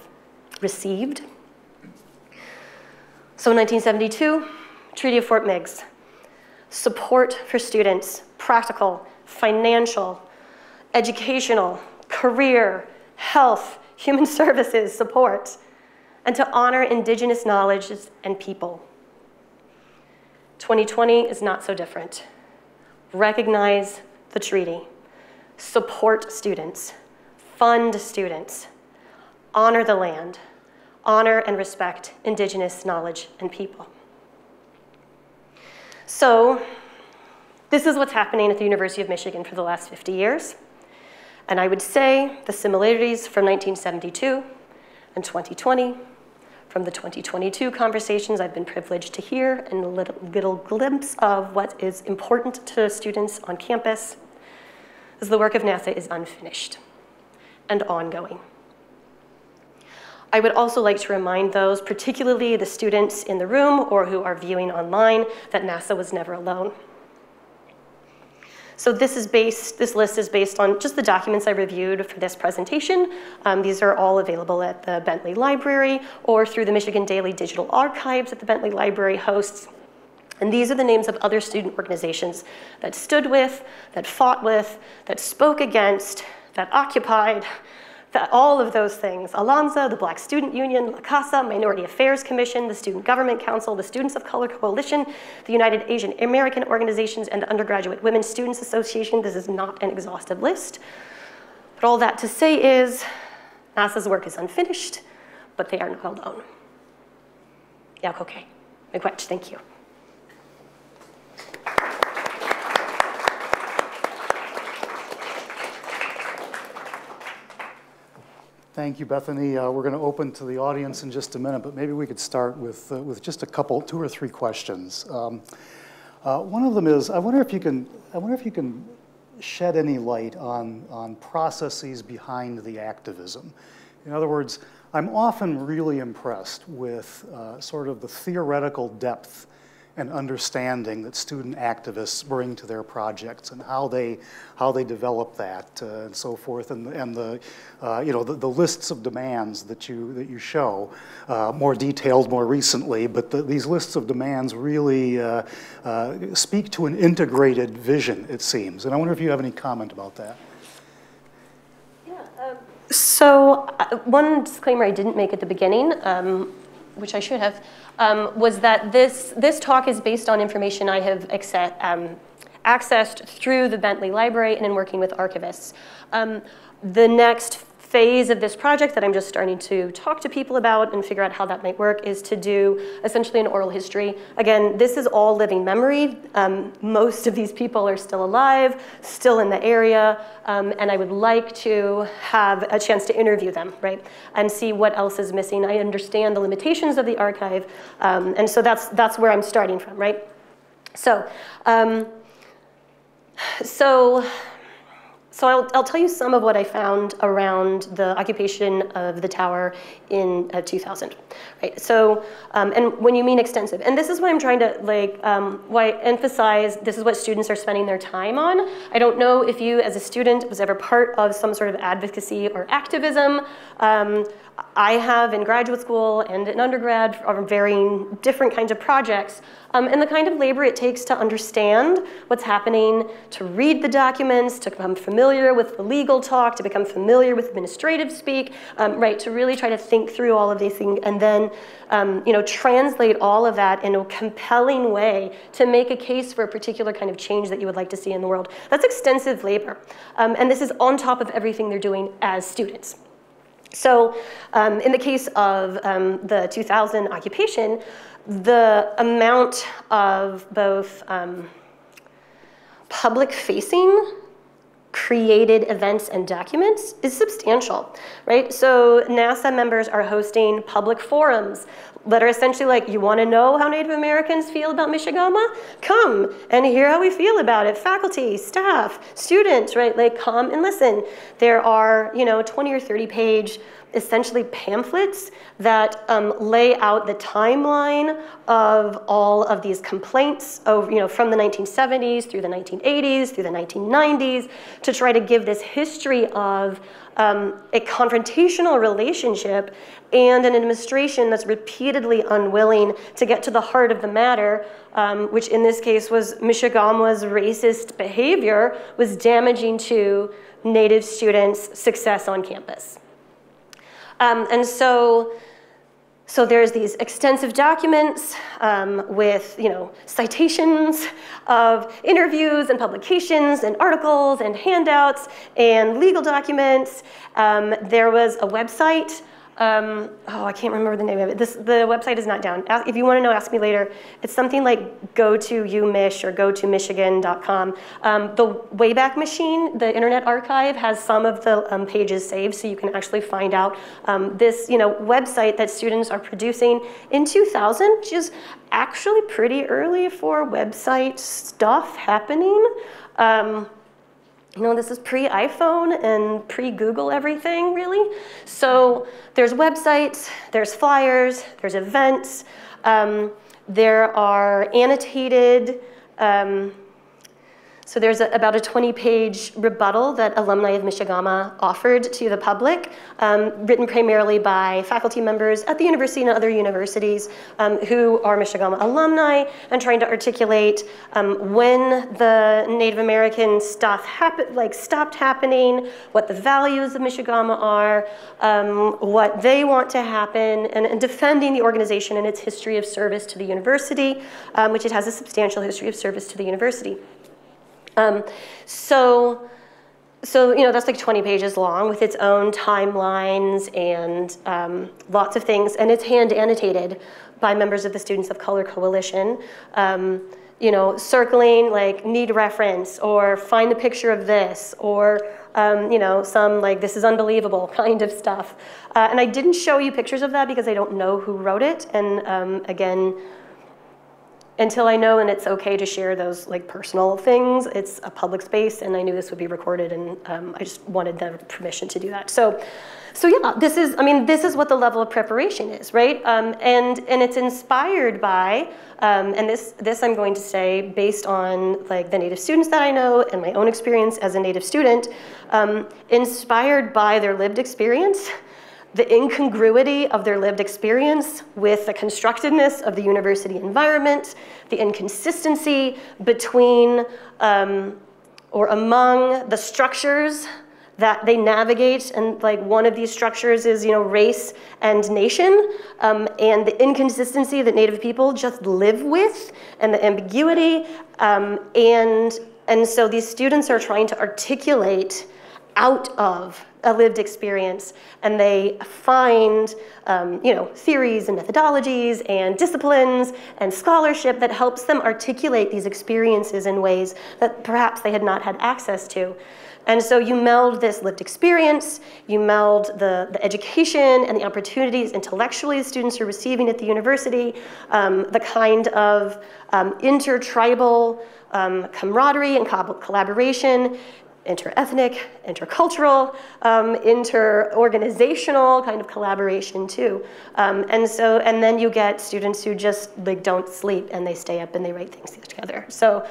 received? So in 1972, Treaty of Fort Meigs. Support for students, practical, financial, educational, career, health, human services support, and to honor indigenous knowledge and people. 2020 is not so different. Recognize the treaty, support students, fund students, honor the land, honor and respect indigenous knowledge and people. So this is what's happening at the University of Michigan for the last 50 years. And I would say the similarities from 1972 and 2020, from the 2022 conversations I've been privileged to hear, and a little glimpse of what is important to students on campus, is the work of NASA is unfinished and ongoing. I would also like to remind those, particularly the students in the room or who are viewing online, that NASA was never alone. So this list is based on just the documents I reviewed for this presentation. These are all available at the Bentley Library or through the Michigan Daily Digital Archives that the Bentley Library hosts. And these are the names of other student organizations that stood with, that fought with, that spoke against, that occupied, that all of those things. Alonza, the Black Student Union, La Casa, Minority Affairs Commission, the Student Government Council, the Students of Color Coalition, the United Asian American Organizations, and the Undergraduate Women Students Association. This is not an exhaustive list. But all that to say is, NASA's work is unfinished, but they are not alone. Yeah, okay. Thank you. Thank you, Bethany. We're going to open to the audience in just a minute, but maybe we could start with just a couple, 2 or 3 questions. One of them is, I wonder if you can shed any light on processes behind the activism. In other words, I'm often really impressed with sort of the theoretical depth and understanding that student activists bring to their projects and how they develop that and so forth, and the the lists of demands that you show, more detailed more recently, but these lists of demands really speak to an integrated vision, it seems. And I wonder if you have any comment about that. So one disclaimer I didn't make at the beginning, which I should have, was that this talk is based on information I have accessed through the Bentley Library and in working with archivists. The next phase of this project that I'm just starting to talk to people about and figure out how that might work is to do essentially an oral history. Again, this is all living memory. Most of these people are still alive, still in the area, and I would like to have a chance to interview them, right, and see what else is missing. I understand the limitations of the archive, and so that's where I'm starting from, right? So, So I'll tell you some of what I found around the occupation of the tower in 2000, right? So, and when you mean extensive, and this is what I'm trying to why I emphasize this is what students are spending their time on. I don't know if you as a student was ever part of some sort of advocacy or activism. I have in graduate school and in undergrad are varying different kinds of projects, and the kind of labor it takes to understand what's happening, to read the documents, to become familiar with the legal talk, to become familiar with administrative speak, right, to really try to think through all of these things and then translate all of that in a compelling way to make a case for a particular kind of change that you would like to see in the world. That's extensive labor, and this is on top of everything they're doing as students. So in the case of the 2000 occupation, the amount of both public-facing created events and documents is substantial, right? So NASA members are hosting public forums that are essentially like, you want to know how Native Americans feel about Michigama? Come and hear how we feel about it. Faculty, staff, students, right? Like, come and listen. There are, 20 or 30 page essentially pamphlets that lay out the timeline of all of these complaints of, from the 1970s through the 1980s, through the 1990s, to try to give this history of a confrontational relationship and an administration that's repeatedly unwilling to get to the heart of the matter, which in this case was Michigama's racist behavior was damaging to Native students' success on campus. And so there's these extensive documents with, citations of interviews and publications and articles and handouts and legal documents. There was a website. I can't remember the name of it. The website is not down. If you want to know, ask me later. It's something like go to UMich or go to michigan.com. The Wayback Machine, the Internet Archive, has some of the pages saved, so you can actually find out this website that students are producing in 2000, which is actually pretty early for website stuff happening. This is pre-iPhone and pre-Google everything, really. So there's websites, there's flyers, there's events, there are annotated So there's about a 20-page rebuttal that alumni of Michigama offered to the public, written primarily by faculty members at the university and other universities who are Michigama alumni, and trying to articulate when the Native American stuff stopped happening, what the values of Michigama are, what they want to happen, and defending the organization and its history of service to the university, which it has a substantial history of service to the university. So that's like 20 pages long with its own timelines and lots of things, and it's hand annotated by members of the Students of Color Coalition, circling like need reference or find a picture of this or some like this is unbelievable kind of stuff. And I didn't show you pictures of that because I don't know who wrote it, and again, until I know and it's okay to share those like personal things, it's a public space, and I knew this would be recorded, and I just wanted the permission to do that. So yeah, this is what the level of preparation is, right? And it's inspired by, and this I'm going to say based on like the Native students that I know and my own experience as a Native student, inspired by their lived experience, the incongruity of their lived experience with the constructedness of the university environment, the inconsistency between or among the structures that they navigate, and like one of these structures is race and nation, and the inconsistency that Native people just live with, and the ambiguity, and so these students are trying to articulate out of a lived experience, and they find theories and methodologies and disciplines and scholarship that helps them articulate these experiences in ways that perhaps they had not had access to. And so you meld this lived experience, you meld the education and the opportunities intellectually the students are receiving at the university, the kind of intertribal camaraderie and collaboration, inter-ethnic, intercultural, inter-organizational kind of collaboration too. And then you get students who just like don't sleep and they stay up and they write things together. So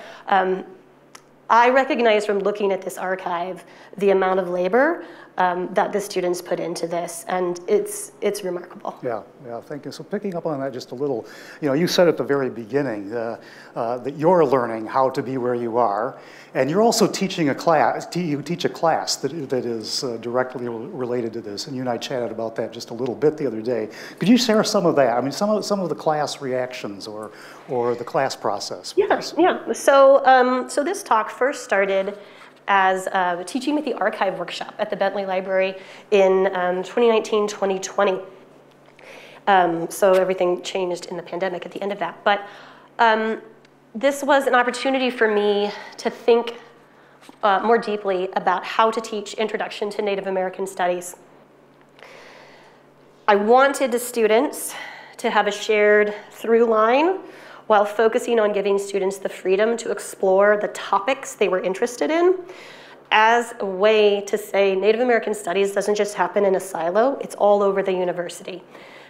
I recognize from looking at this archive the amount of labor that the students put into this, and it's remarkable. Yeah, thank you. So picking up on that just a little, you said at the very beginning that you're learning how to be where you are, and you're also teaching a class. You teach a class that is directly related to this, and you and I chatted about that just a little bit the other day. Could you share some of that? I mean, some of the class reactions or the class process. Yeah. So this talk first started as teaching with the archive workshop at the Bentley Library in 2019-2020. So everything changed in the pandemic at the end of that. But this was an opportunity for me to think more deeply about how to teach Introduction to Native American Studies. I wanted the students to have a shared through line while focusing on giving students the freedom to explore the topics they were interested in as a way to say Native American Studies doesn't just happen in a silo, it's all over the university.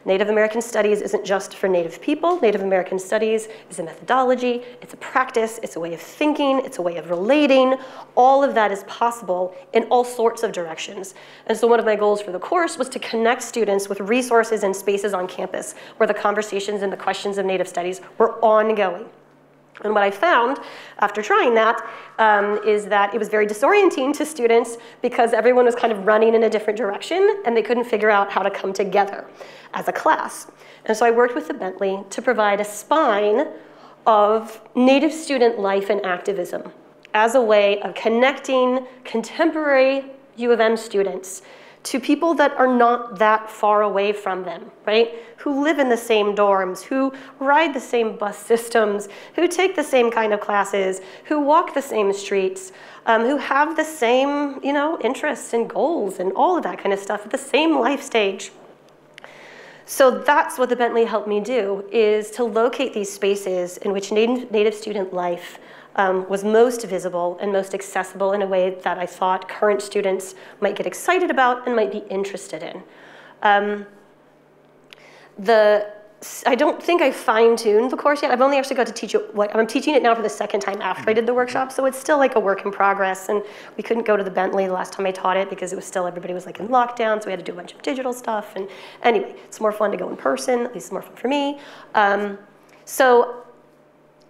Native American Studies isn't just for Native people. Native American Studies is a methodology, it's a practice, it's a way of thinking, it's a way of relating. All of that is possible in all sorts of directions. And so one of my goals for the course was to connect students with resources and spaces on campus where the conversations and the questions of Native Studies were ongoing. And what I found after trying that is that it was very disorienting to students because everyone was kind of running in a different direction and they couldn't figure out how to come together as a class. And so I worked with the Bentley to provide a spine of Native student life and activism as a way of connecting contemporary U of M students to people that are not that far away from them, right? Who live in the same dorms, who ride the same bus systems, who take the same kind of classes, who walk the same streets, who have the same, interests and goals and all of that kind of stuff at the same life stage. So that's what the Bentley helped me do, is to locate these spaces in which Native student life was most visible and most accessible in a way that I thought current students might get excited about and might be interested in. I don't think I fine-tuned the course yet. I've only actually got to teach it, I'm teaching it now for the second time after I did the workshop, so it's still like a work in progress, and we couldn't go to the Bentley the last time I taught it because it was still, everybody was like in lockdown, so we had to do a bunch of digital stuff, and anyway, it's more fun to go in person, at least it's more fun for me. So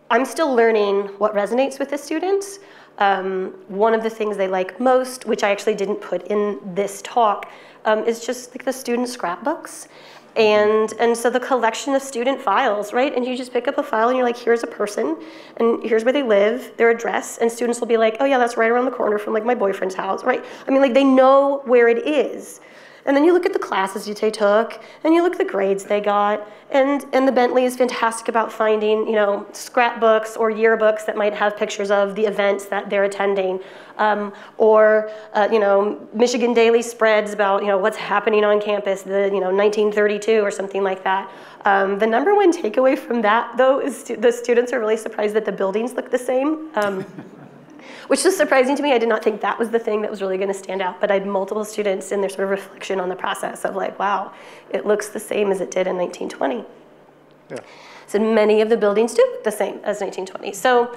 I'm still learning what resonates with the students. One of the things they like most, which I actually didn't put in this talk, is just like the student scrapbooks. And so the collection of student files, right? And you just pick up a file and you're like, here's a person, and here's where they live, their address, and students will be like, oh yeah, that's right around the corner from like my boyfriend's house, right? I mean, like they know where it is. And then you look at the classes they took, and you look at the grades they got, and the Bentley is fantastic about finding, you know, scrapbooks or yearbooks that might have pictures of the events that they're attending, or you know, Michigan Daily spreads about, you know, what's happening on campus, the, you know, 1932 or something like that. The number one takeaway from that, though, is the students are really surprised that the buildings look the same. Which is surprising to me. I did not think that was the thing that was really going to stand out, but I had multiple students in their sort of reflection on the process of like, wow, it looks the same as it did in 1920. Yeah. So many of the buildings do look the same as 1920. So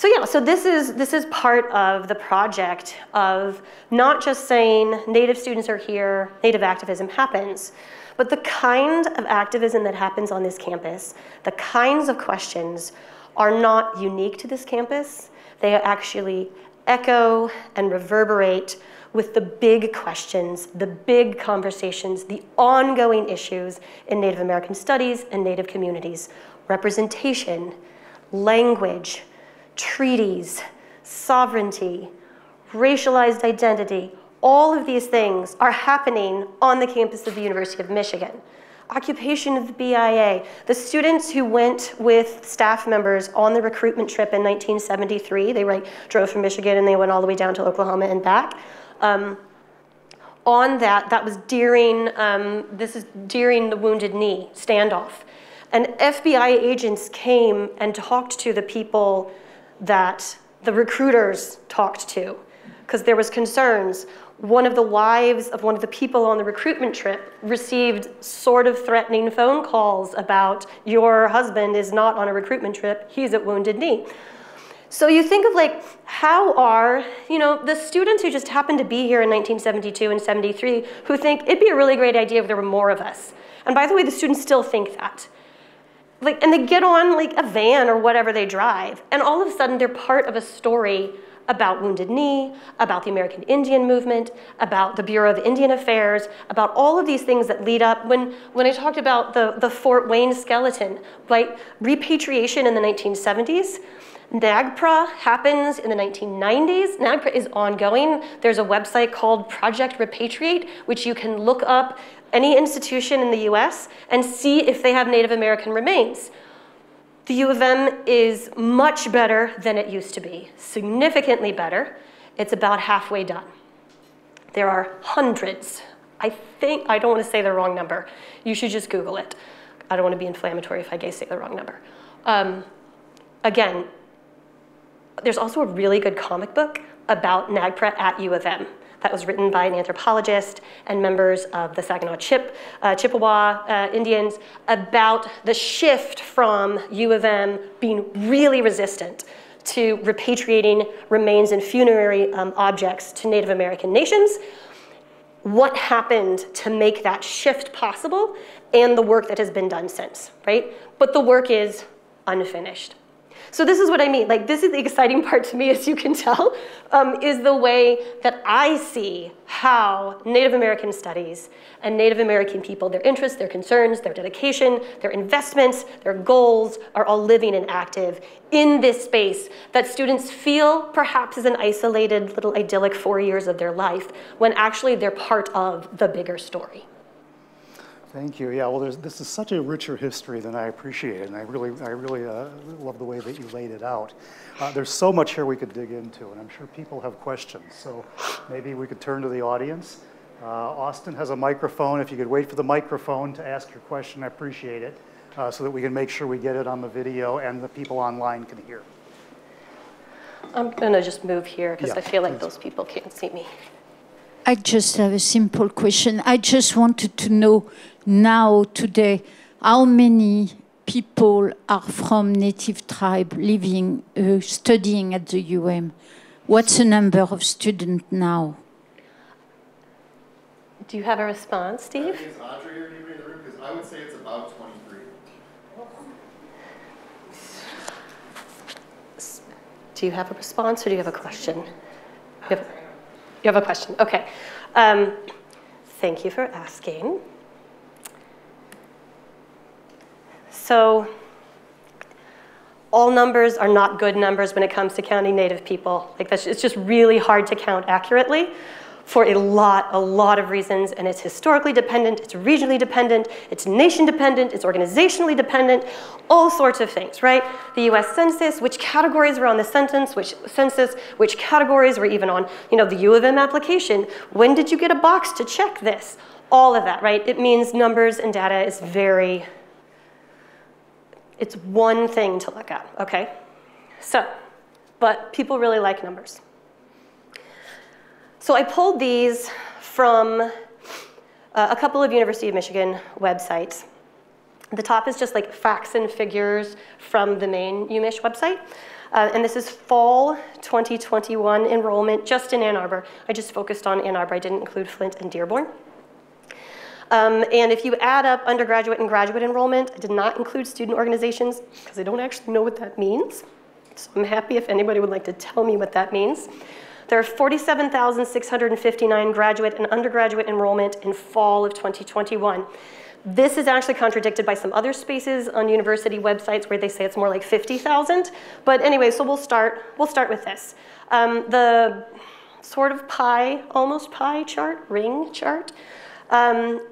yeah, so this is part of the project of not just saying Native students are here, Native activism happens, but the kind of activism that happens on this campus, the kinds of questions are not unique to this campus. They actually echo and reverberate with the big questions, the big conversations, the ongoing issues in Native American studies and Native communities. Representation, language, treaties, sovereignty, racialized identity, all of these things are happening on the campus of the University of Michigan. Occupation of the BIA. The students who went with staff members on the recruitment trip in 1973, they drove from Michigan and they went all the way down to Oklahoma and back. On that was during, this is during the Wounded Knee standoff. And FBI agents came and talked to the people that the recruiters talked to, because there was concerns. One of the wives of one of the people on the recruitment trip received sort of threatening phone calls about, your husband is not on a recruitment trip, he's at Wounded Knee. So you think of like, how are, you know, the students who just happened to be here in 1972 and 73 who think it'd be a really great idea if there were more of us. And by the way, the students still think that. Like, and they get on like a van or whatever they drive, and all of a sudden they're part of a story about Wounded Knee, about the American Indian movement, about the Bureau of Indian Affairs, about all of these things that lead up. When I talked about the Fort Wayne skeleton, right? Repatriation in the 1970s. NAGPRA happens in the 1990s. NAGPRA is ongoing. There's a website called Project Repatriate, which you can look up any institution in the US and see if they have Native American remains. The U of M is much better than it used to be, significantly better. It's about halfway done. There are hundreds. I don't want to say the wrong number. You should just Google it. I don't want to be inflammatory if I say the wrong number. Again, there's also a really good comic book about NAGPRA at U of M that was written by an anthropologist and members of the Saginaw Chippewa Indians about the shift from U of M being really resistant to repatriating remains and funerary objects to Native American nations, what happened to make that shift possible, and the work that has been done since, right? But the work is unfinished. So this is what I mean. Like, this is the exciting part to me, as you can tell, is the way that I see how Native American studies and Native American people, their interests, their concerns, their dedication, their investments, their goals are all living and active in this space that students feel perhaps is an isolated little idyllic 4 years of their life, when actually they're part of the bigger story. Thank you. Yeah, well, this is such a richer history than I appreciated, and I really love the way that you laid it out. There's so much here we could dig into, and I'm sure people have questions, so maybe we could turn to the audience. Austin has a microphone. If you could wait for the microphone to ask your question, I appreciate it, so that we can make sure we get it on the video and the people online can hear. I'm going to just move here because I feel like those people can't see me. I just have a simple question. I just wanted to know now, today, how many people are from native tribe living, studying at the UM? What's the number of students now? Do you have a response, Steve? Is Audrey or anybody in the room? Because I would say it's about 23. Do you have a response or do you have a question? You have a question, okay. Thank you for asking. So, all numbers are not good numbers when it comes to counting Native people. Like it's just really hard to count accurately for a lot of reasons, and it's historically dependent, it's regionally dependent, it's nation dependent, it's organizationally dependent, all sorts of things, right? The US Census, which categories were on the census, which categories were even on, the U of M application. When did you get a box to check this? All of that, right? It means numbers and data is it's one thing to look at, okay? So, but people really like numbers. So I pulled these from a couple of University of Michigan websites. The top is just like facts and figures from the main UMich website. And this is fall 2021 enrollment just in Ann Arbor. I just focused on Ann Arbor. I didn't include Flint and Dearborn. And if you add up undergraduate and graduate enrollment, I did not include student organizations because I don't actually know what that means. So I'm happy if anybody would like to tell me what that means. There are 47,659 graduate and undergraduate enrollment in fall of 2021. This is actually contradicted by some other spaces on university websites where they say it's more like 50,000. But anyway, so we'll start with this. The sort of almost pie chart, ring chart,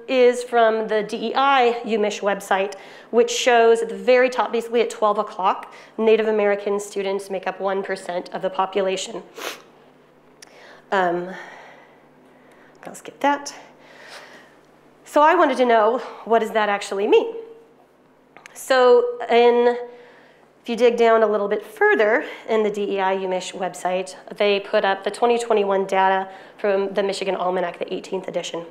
is from the DEI UMich website, which shows at the very top, basically at 12 o'clock, Native American students make up 1% of the population. I'll skip that. So I wanted to know, what does that actually mean? So if you dig down a little bit further in the DEI UMich website, they put up the 2021 data from the Michigan Almanac, the 18th edition.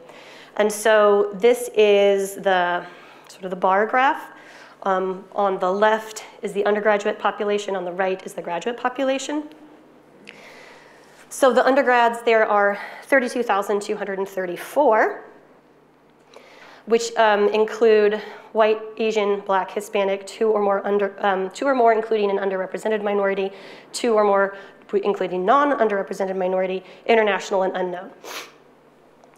And so this is the sort of the bar graph. On the left is the undergraduate population, on the right is the graduate population. So the undergrads, there are 32,234, which include white, Asian, Black, Hispanic, two or more including an underrepresented minority, two or more including non-underrepresented minority, international and unknown.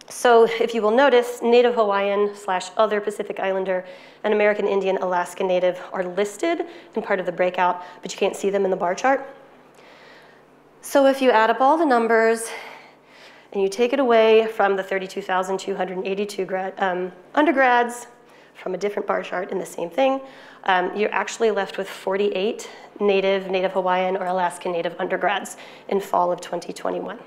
So if you will notice, Native Hawaiian / other Pacific Islander and American Indian Alaska Native are listed in part of the breakout, but you can't see them in the bar chart. So if you add up all the numbers and you take it away from the 32,282 undergrads from a different bar chart in the same thing, you're actually left with 48 Native Hawaiian or Alaska Native undergrads in fall of 2021.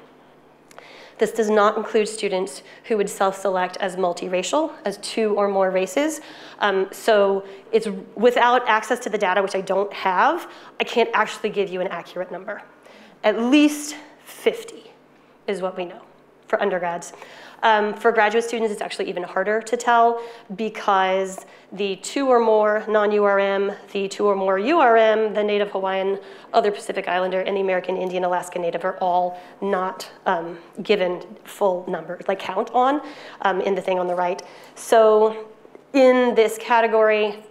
This does not include students who would self-select as multiracial, as two or more races. So it's without access to the data, which I don't have, I can't actually give you an accurate number. At least 50 is what we know for undergrads. For graduate students, it's actually even harder to tell because the two or more non-URM, the two or more URM, the Native Hawaiian, other Pacific Islander, and the American Indian Alaska Native are all not given full number, like count on in the thing on the right. So in this category,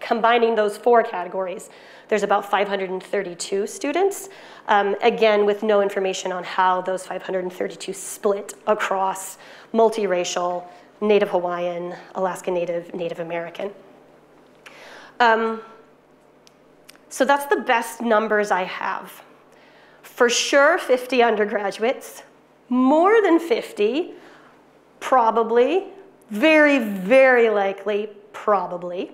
combining those four categories, there's about 532 students, again, with no information on how those 532 split across multiracial, Native Hawaiian, Alaska Native, Native American. So that's the best numbers I have. For sure, 50 undergraduates, more than 50, probably, very, very likely, probably.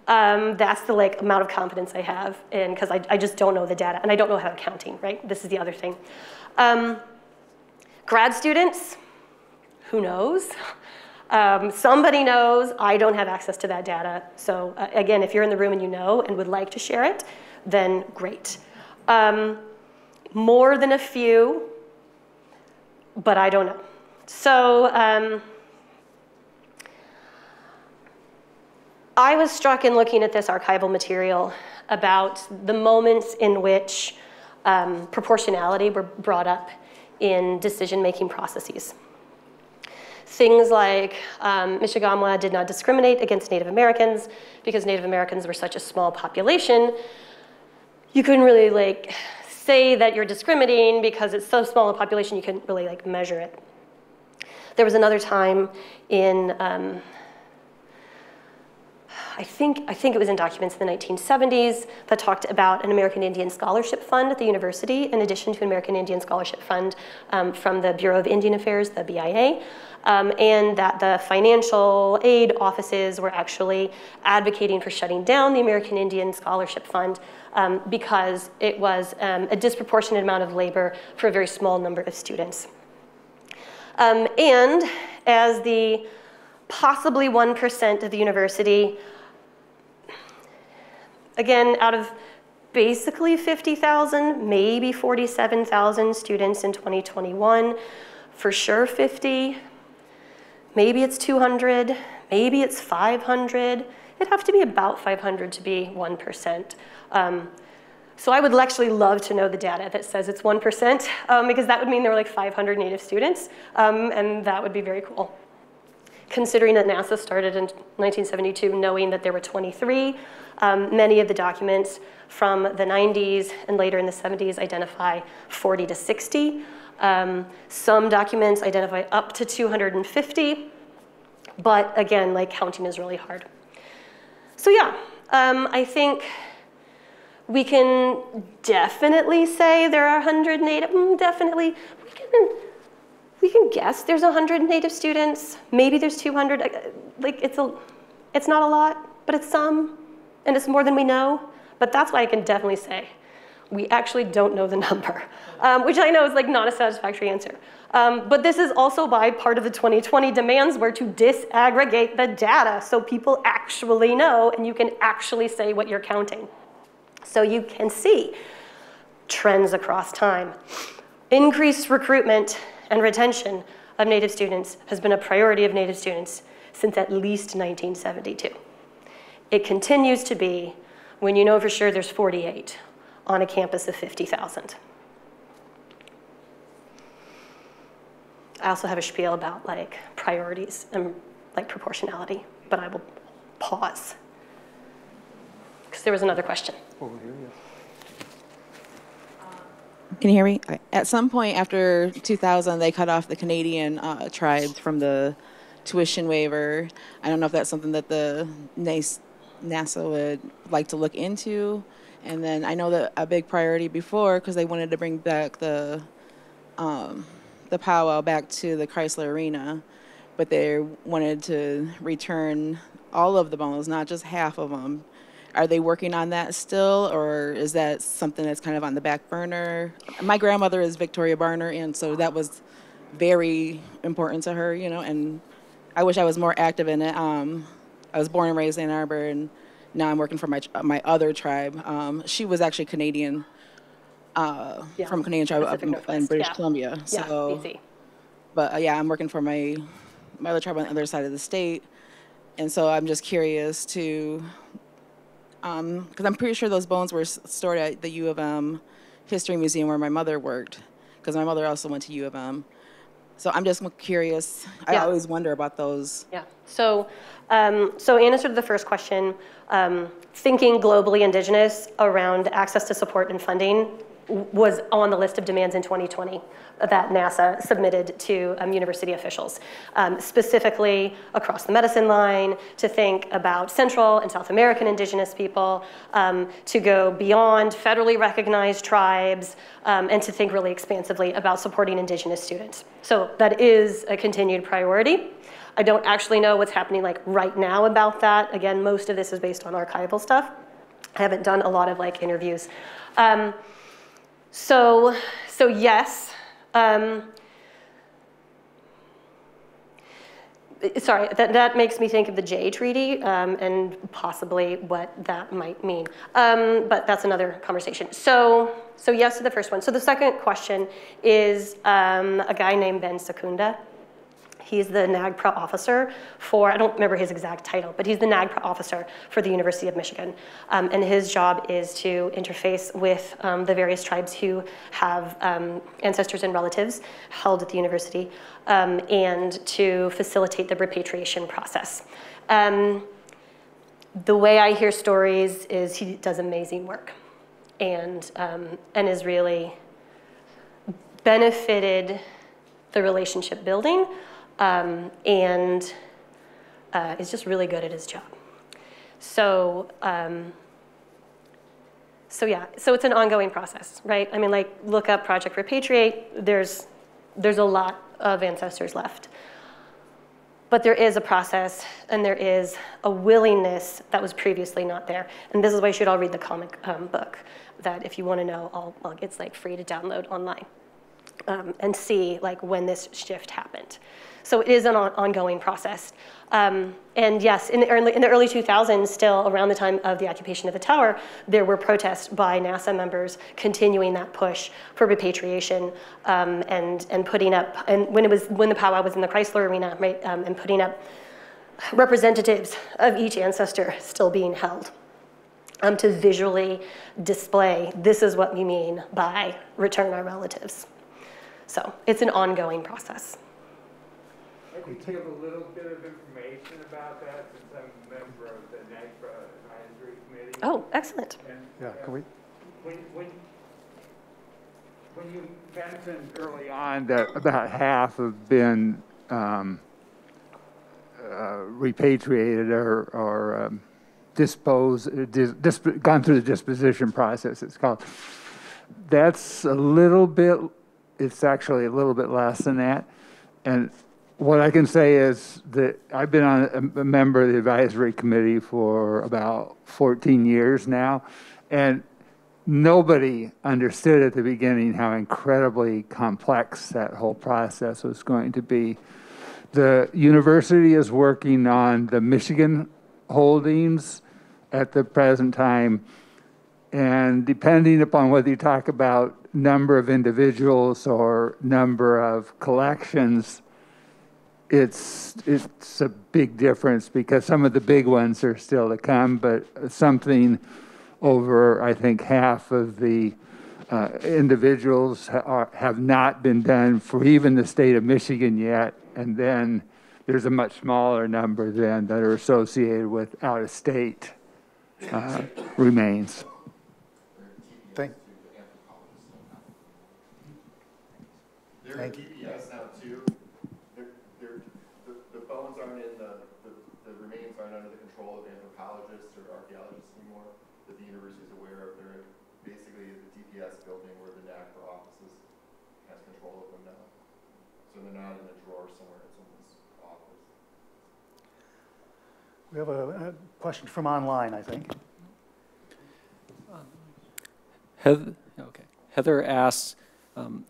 That's the amount of confidence I have, and because I just don't know the data, and I don't know how I'm counting, right? This is the other thing. Grad students, who knows? Somebody knows. I don't have access to that data. So again, if you're in the room and you know and would like to share it, then great. More than a few, but I don't know. So I was struck in looking at this archival material about the moments in which proportionality were brought up in decision-making processes. Things like Michigamwa did not discriminate against Native Americans because Native Americans were such a small population. You couldn't really like say that you're discriminating because it's so small a population you couldn't really like measure it. There was another time in I think it was in documents in the 1970s that talked about an American Indian Scholarship Fund at the university, in addition to an American Indian Scholarship Fund from the Bureau of Indian Affairs, the BIA, and that the financial aid offices were actually advocating for shutting down the American Indian Scholarship Fund because it was a disproportionate amount of labor for a very small number of students. And as the possibly 1% of the university, again, out of basically 50,000, maybe 47,000 students in 2021, for sure 50, maybe it's 200, maybe it's 500. It'd have to be about 500 to be 1%. So I would actually love to know the data that says it's 1%, because that would mean there were like 500 Native students, and that would be very cool. Considering that NASA started in 1972 knowing that there were 23, many of the documents from the 90s and later in the 70s identify 40 to 60. Some documents identify up to 250, but again, like counting is really hard. So yeah, I think we can definitely say there are 100 Native, definitely. We can guess there's 100 Native students. Maybe there's 200. Like it's not a lot, but it's some, and it's more than we know. But that's why I can definitely say we actually don't know the number, which I know is like not a satisfactory answer. But this is also why part of the 2020 demands were to disaggregate the data so people actually know and you can actually say what you're counting. So you can see trends across time. Increased recruitment and retention of Native students has been a priority of Native students since at least 1972. It continues to be when you know for sure there's 48 on a campus of 50,000. I also have a spiel about like priorities and like proportionality, but I will pause. Because there was another question. Over here, yeah. Can you hear me? At some point after 2000, they cut off the Canadian tribes from the tuition waiver. I don't know if that's something that the NASA would like to look into. And then I know that a big priority before, because they wanted to bring back the powwow back to the Chrysler Arena, but they wanted to return all of the bones, not just half of them. Are they working on that still, or is that something that's kind of on the back burner? My grandmother is Victoria Barner, and so that was very important to her, you know, and I wish I was more active in it. I was born and raised in Ann Arbor, and now I'm working for my other tribe. She was actually Canadian, from Canadian tribe up in British Columbia. So, BC. But yeah, I'm working for my other tribe on the other side of the state, and so I'm just curious to, because I'm pretty sure those bones were stored at the U of M History Museum where my mother worked, because my mother also went to U of M. So I'm just curious. I always wonder about those. Yeah. So, so in answer to the first question, thinking globally indigenous around access to support and funding was on the list of demands in 2020 that NASA submitted to university officials, specifically across the medicine line, to think about Central and South American indigenous people, to go beyond federally recognized tribes, and to think really expansively about supporting indigenous students. So that is a continued priority. I don't actually know what's happening like right now about that. Again, most of this is based on archival stuff. I haven't done a lot of like interviews. So yes. Sorry, that makes me think of the Jay Treaty and possibly what that might mean. But that's another conversation. So yes to the first one. So the second question is a guy named Ben Secunda. He's the NAGPRA officer for, I don't remember his exact title, but he's the NAGPRA officer for the University of Michigan. And his job is to interface with the various tribes who have ancestors and relatives held at the university, and to facilitate the repatriation process. The way I hear stories is he does amazing work and is really benefited the relationship building, and is just really good at his job. So, yeah, so it's an ongoing process, right? I mean, like, look up Project Repatriate, there's a lot of ancestors left. But there is a process, and there is a willingness that was previously not there. And this is why you should all read the comic book, that if you want to know, it's like free to download online. And see like when this shift happened. So it is an ongoing process. And yes, in the early 2000s, still around the time of the occupation of the tower, there were protests by NASA members continuing that push for repatriation, and putting up, and when the powwow was in the Chrysler Arena, right, and putting up representatives of each ancestor still being held. To visually display, this is what we mean by return our relatives. So it's an ongoing process. I could give a little bit of information about that since I'm a member of the NAGPRA Advisory Committee. Oh, excellent. And, Yeah, can we? When you mentioned early on that about half have been repatriated or gone through the disposition process, it's called. That's a little bit, it's actually a little bit less than that. And what I can say is that I've been a member of the advisory committee for about 14 years now, and nobody understood at the beginning how incredibly complex that whole process was going to be. The university is working on the Michigan holdings at the present time, and depending upon whether you talk about number of individuals or number of collections, it's a big difference because some of the big ones are still to come, but something over, I think, half of the individuals have not been done for even the state of Michigan yet, and then there's a much smaller number then that are associated with out-of-state remains. They're TPS now too. The bones aren't in the remains aren't under the control of anthropologists or archaeologists anymore. That the university is aware of. They're basically the TPS building where the NAGPRA offices has control of them now. So they're not in a drawer somewhere. It's in this office. We have a question from online, I think. Heather asks,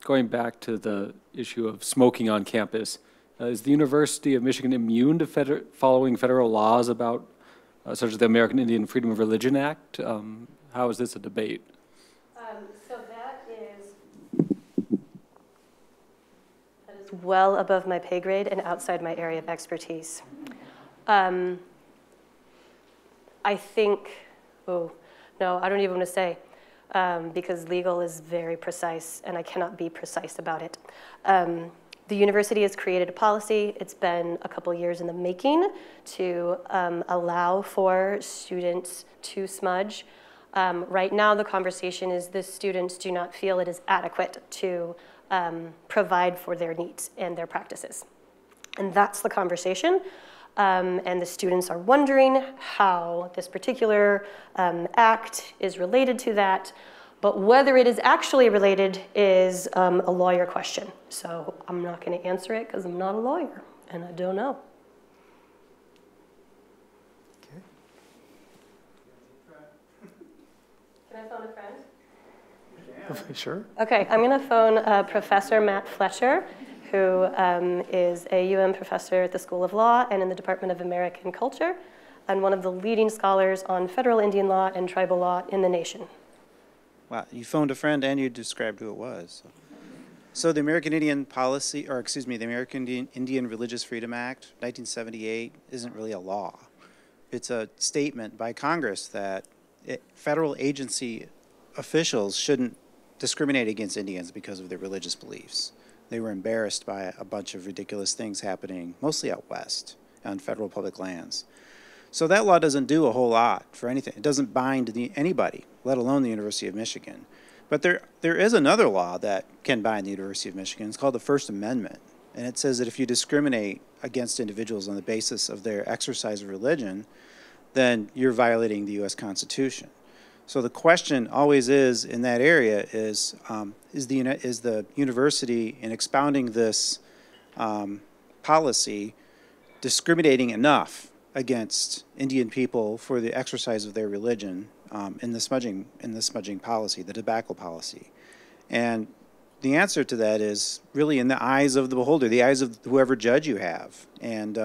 going back to the issue of smoking on campus, is the University of Michigan immune to following federal laws about, such as the American Indian Freedom of Religion Act? How is this a debate? So that is well above my pay grade and outside my area of expertise. I think, no, I don't even want to say, because legal is very precise and I cannot be precise about it. The university has created a policy. It's been a couple years in the making to allow for students to smudge. Right now the conversation is the students do not feel it is adequate to provide for their needs and their practices. And that's the conversation. And the students are wondering how this particular act is related to that. But whether it is actually related is a lawyer question. So I'm not going to answer it because I'm not a lawyer and I don't know. Okay. Can I phone a friend? Yeah. Sure. Okay, I'm going to phone Professor Matt Fletcher, who is a UM professor at the School of Law and in the Department of American Culture, and one of the leading scholars on federal Indian law and tribal law in the nation. Wow, you phoned a friend and you described who it was. So. So the American Indian Policy, or excuse me, the American Indian Religious Freedom Act, 1978, isn't really a law. It's a statement by Congress that federal agency officials shouldn't discriminate against Indians because of their religious beliefs. They were embarrassed by a bunch of ridiculous things happening, mostly out west, on federal public lands. So that law doesn't do a whole lot for anything. It doesn't bind anybody, let alone the University of Michigan. But there is another law that can bind the University of Michigan. It's called the First Amendment. And it says that if you discriminate against individuals on the basis of their exercise of religion, then you're violating the U.S. Constitution. So the question always is, in that area, is the university, in expounding this policy, discriminating enough against Indian people for the exercise of their religion in the smudging policy, the tobacco policy? And the answer to that is really in the eyes of the beholder, the eyes of whoever judge you have. And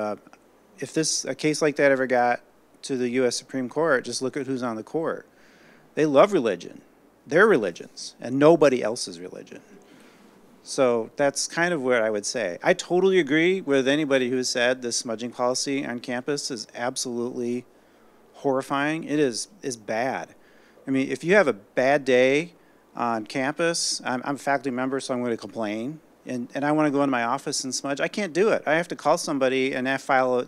if a case like that ever got to the U.S. Supreme Court, just look at who's on the court. They love religion, their religions, and nobody else's religion. So that's kind of what I would say. I totally agree with anybody who said this smudging policy on campus is absolutely horrifying. It is bad. I mean, if you have a bad day on campus, I'm a faculty member, so I'm going to complain, and I want to go into my office and smudge. I can't do it. I have to call somebody and file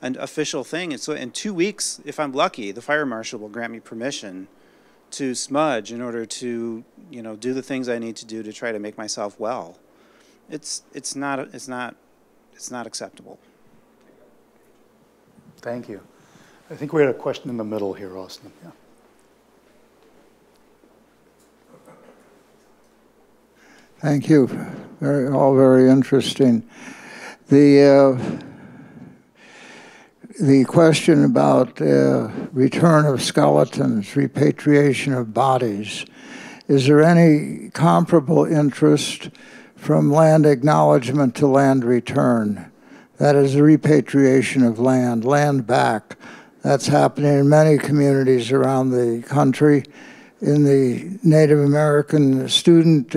an official thing. And so in 2 weeks, if I'm lucky, the fire marshal will grant me permission to smudge in order to, do the things I need to do to try to make myself well. It's not acceptable. Thank you. I think we had a question in the middle here, Austin. Yeah. Thank you. All very interesting. The question about return of skeletons, repatriation of bodies, is there any comparable interest from land acknowledgement to land return? That is the repatriation of land back. That's happening in many communities around the country. In the Native American student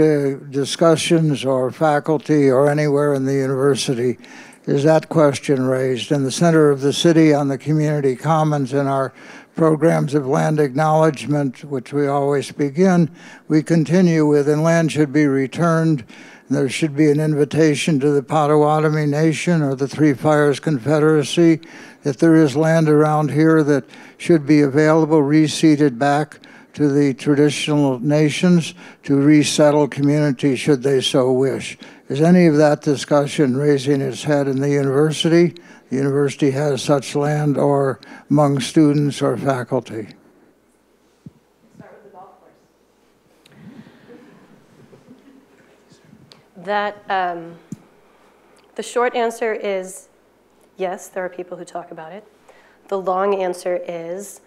discussions or faculty or anywhere in the university, is that question raised. In the center of the city on the community commons in our programs of land acknowledgement, which we always begin, we continue with, and land should be returned. There should be an invitation to the Potawatomi Nation or the Three Fires Confederacy that there is land around here that should be available, reseeded back to the traditional nations to resettle communities should they so wish. Is any of that discussion raising its head in the university? The university has such land, or among students or faculty? Start with the golf course. The short answer is yes, there are people who talk about it. The long answer is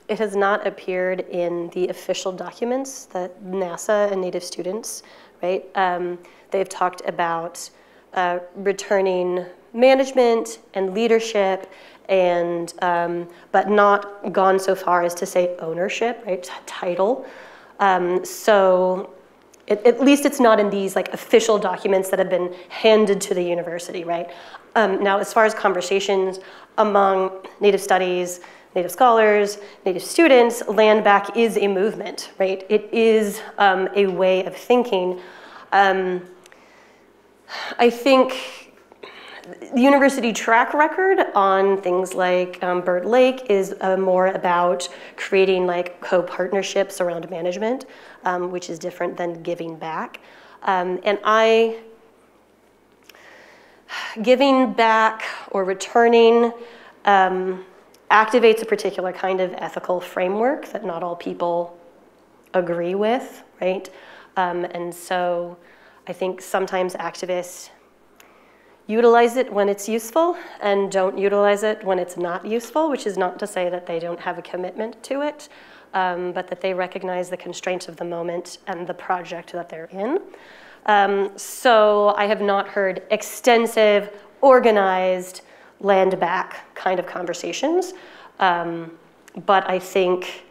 it has not appeared in the official documents that NASA and Native students, right? They've talked about returning management and leadership, and but not gone so far as to say ownership, right? Title. So at least it's not in these like official documents that have been handed to the university, right? Now, as far as conversations among Native studies, Native scholars, Native students, land back is a movement, right? It is a way of thinking. I think the university track record on things like Bird Lake is more about creating like co-partnerships around management, which is different than giving back. Giving back or returning activates a particular kind of ethical framework that not all people agree with, right? And so I think sometimes activists utilize it when it's useful and don't utilize it when it's not useful, which is not to say that they don't have a commitment to it, but that they recognize the constraints of the moment and the project that they're in. So I have not heard extensive, organized, land back kind of conversations, but I think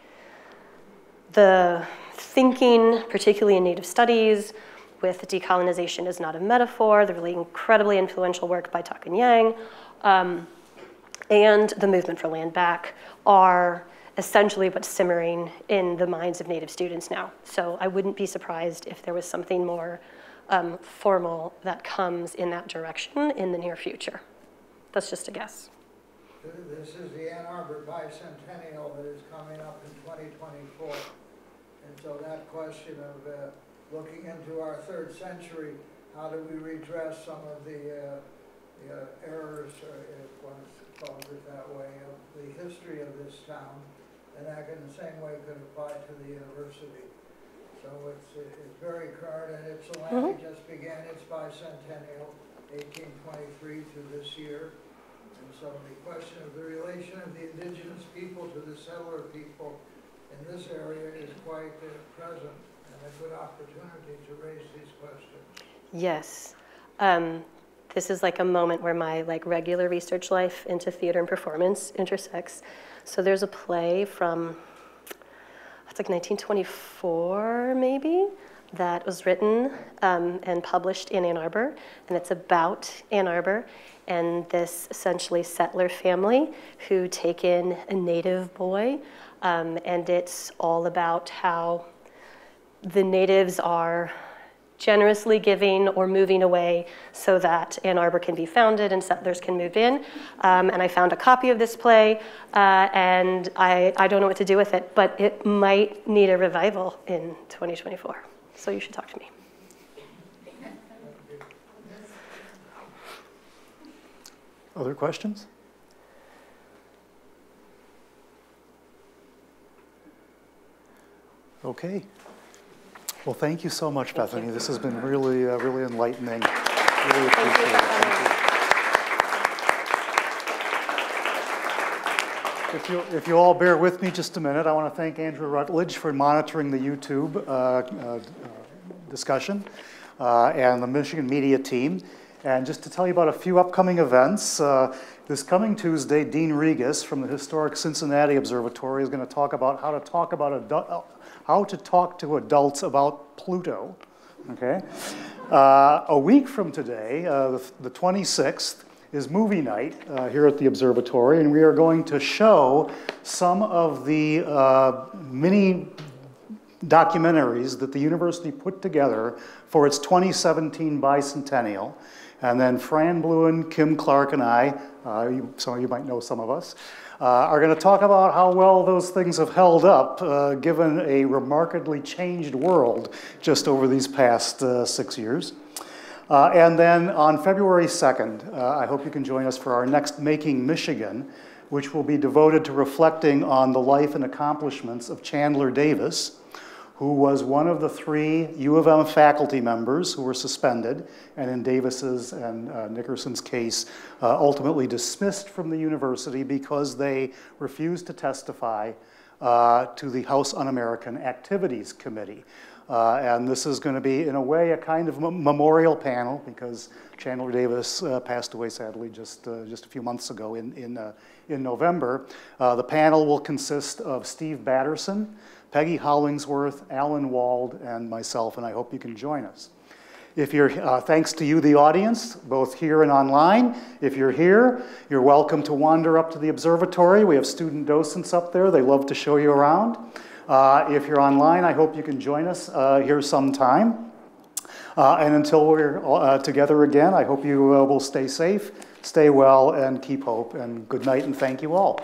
the thinking, particularly in Native studies, with decolonization is not a metaphor, the really incredibly influential work by Tuck and Yang, and the movement for land back are essentially what's simmering in the minds of Native students now. So I wouldn't be surprised if there was something more formal that comes in that direction in the near future. That's just a guess. This is the Ann Arbor bicentennial that is coming up in 2024. And so that question of looking into our 3rd century, how do we redress some of the errors, if one calls it that way, of the history of this town, and that in the same way could apply to the university. So it's very current, and Ypsilanti just began its bicentennial, 1823 to this year. And so the question of the relation of the indigenous people to the settler people in this area is quite present, and a good opportunity to raise these questions. Yes. This is like a moment where my regular research life into theater and performance intersects. So there's a play from, it's like 1924 maybe, that was written and published in Ann Arbor, and it's about Ann Arbor and this essentially settler family who take in a native boy, and it's all about how the natives are generously giving or moving away so that Ann Arbor can be founded and settlers can move in. And I found a copy of this play, and I don't know what to do with it, but it might need a revival in 2024. So you should talk to me. Other questions? Okay. Well, thank you so much, Bethany. This has been really, really enlightening. Really appreciate it. Thank you. If you all bear with me just a minute, I want to thank Andrew Rutledge for monitoring the YouTube discussion and the Michigan Media team. And just to tell you about a few upcoming events, this coming Tuesday, Dean Regas from the historic Cincinnati Observatory is going to talk about how to talk to adults about Pluto. Okay, a week from today, the 26th, is movie night here at the Observatory, and we are going to show some of the mini documentaries that the university put together for its 2017 bicentennial. And then Fran Bluen, Kim Clark, and I, some of you might know some of us, are going to talk about how well those things have held up given a remarkably changed world just over these past 6 years. And then on February 2nd, I hope you can join us for our next Making Michigan, which will be devoted to reflecting on the life and accomplishments of Chandler Davis, who was one of the 3 U of M faculty members who were suspended, and in Davis's and Nickerson's case, ultimately dismissed from the university because they refused to testify to the House Un-American Activities Committee. And this is going to be, in a way, a kind of memorial panel because Chandler Davis passed away, sadly, just a few months ago in November. The panel will consist of Steve Batterson, Peggy Hollingsworth, Alan Wald, and myself, and I hope you can join us. If you're, thanks to you, the audience, both here and online. If you're here, you're welcome to wander up to the observatory. We have student docents up there. They love to show you around. If you're online, I hope you can join us here sometime. And until we're together again, I hope you will stay safe, stay well, and keep hope. And good night, and thank you all.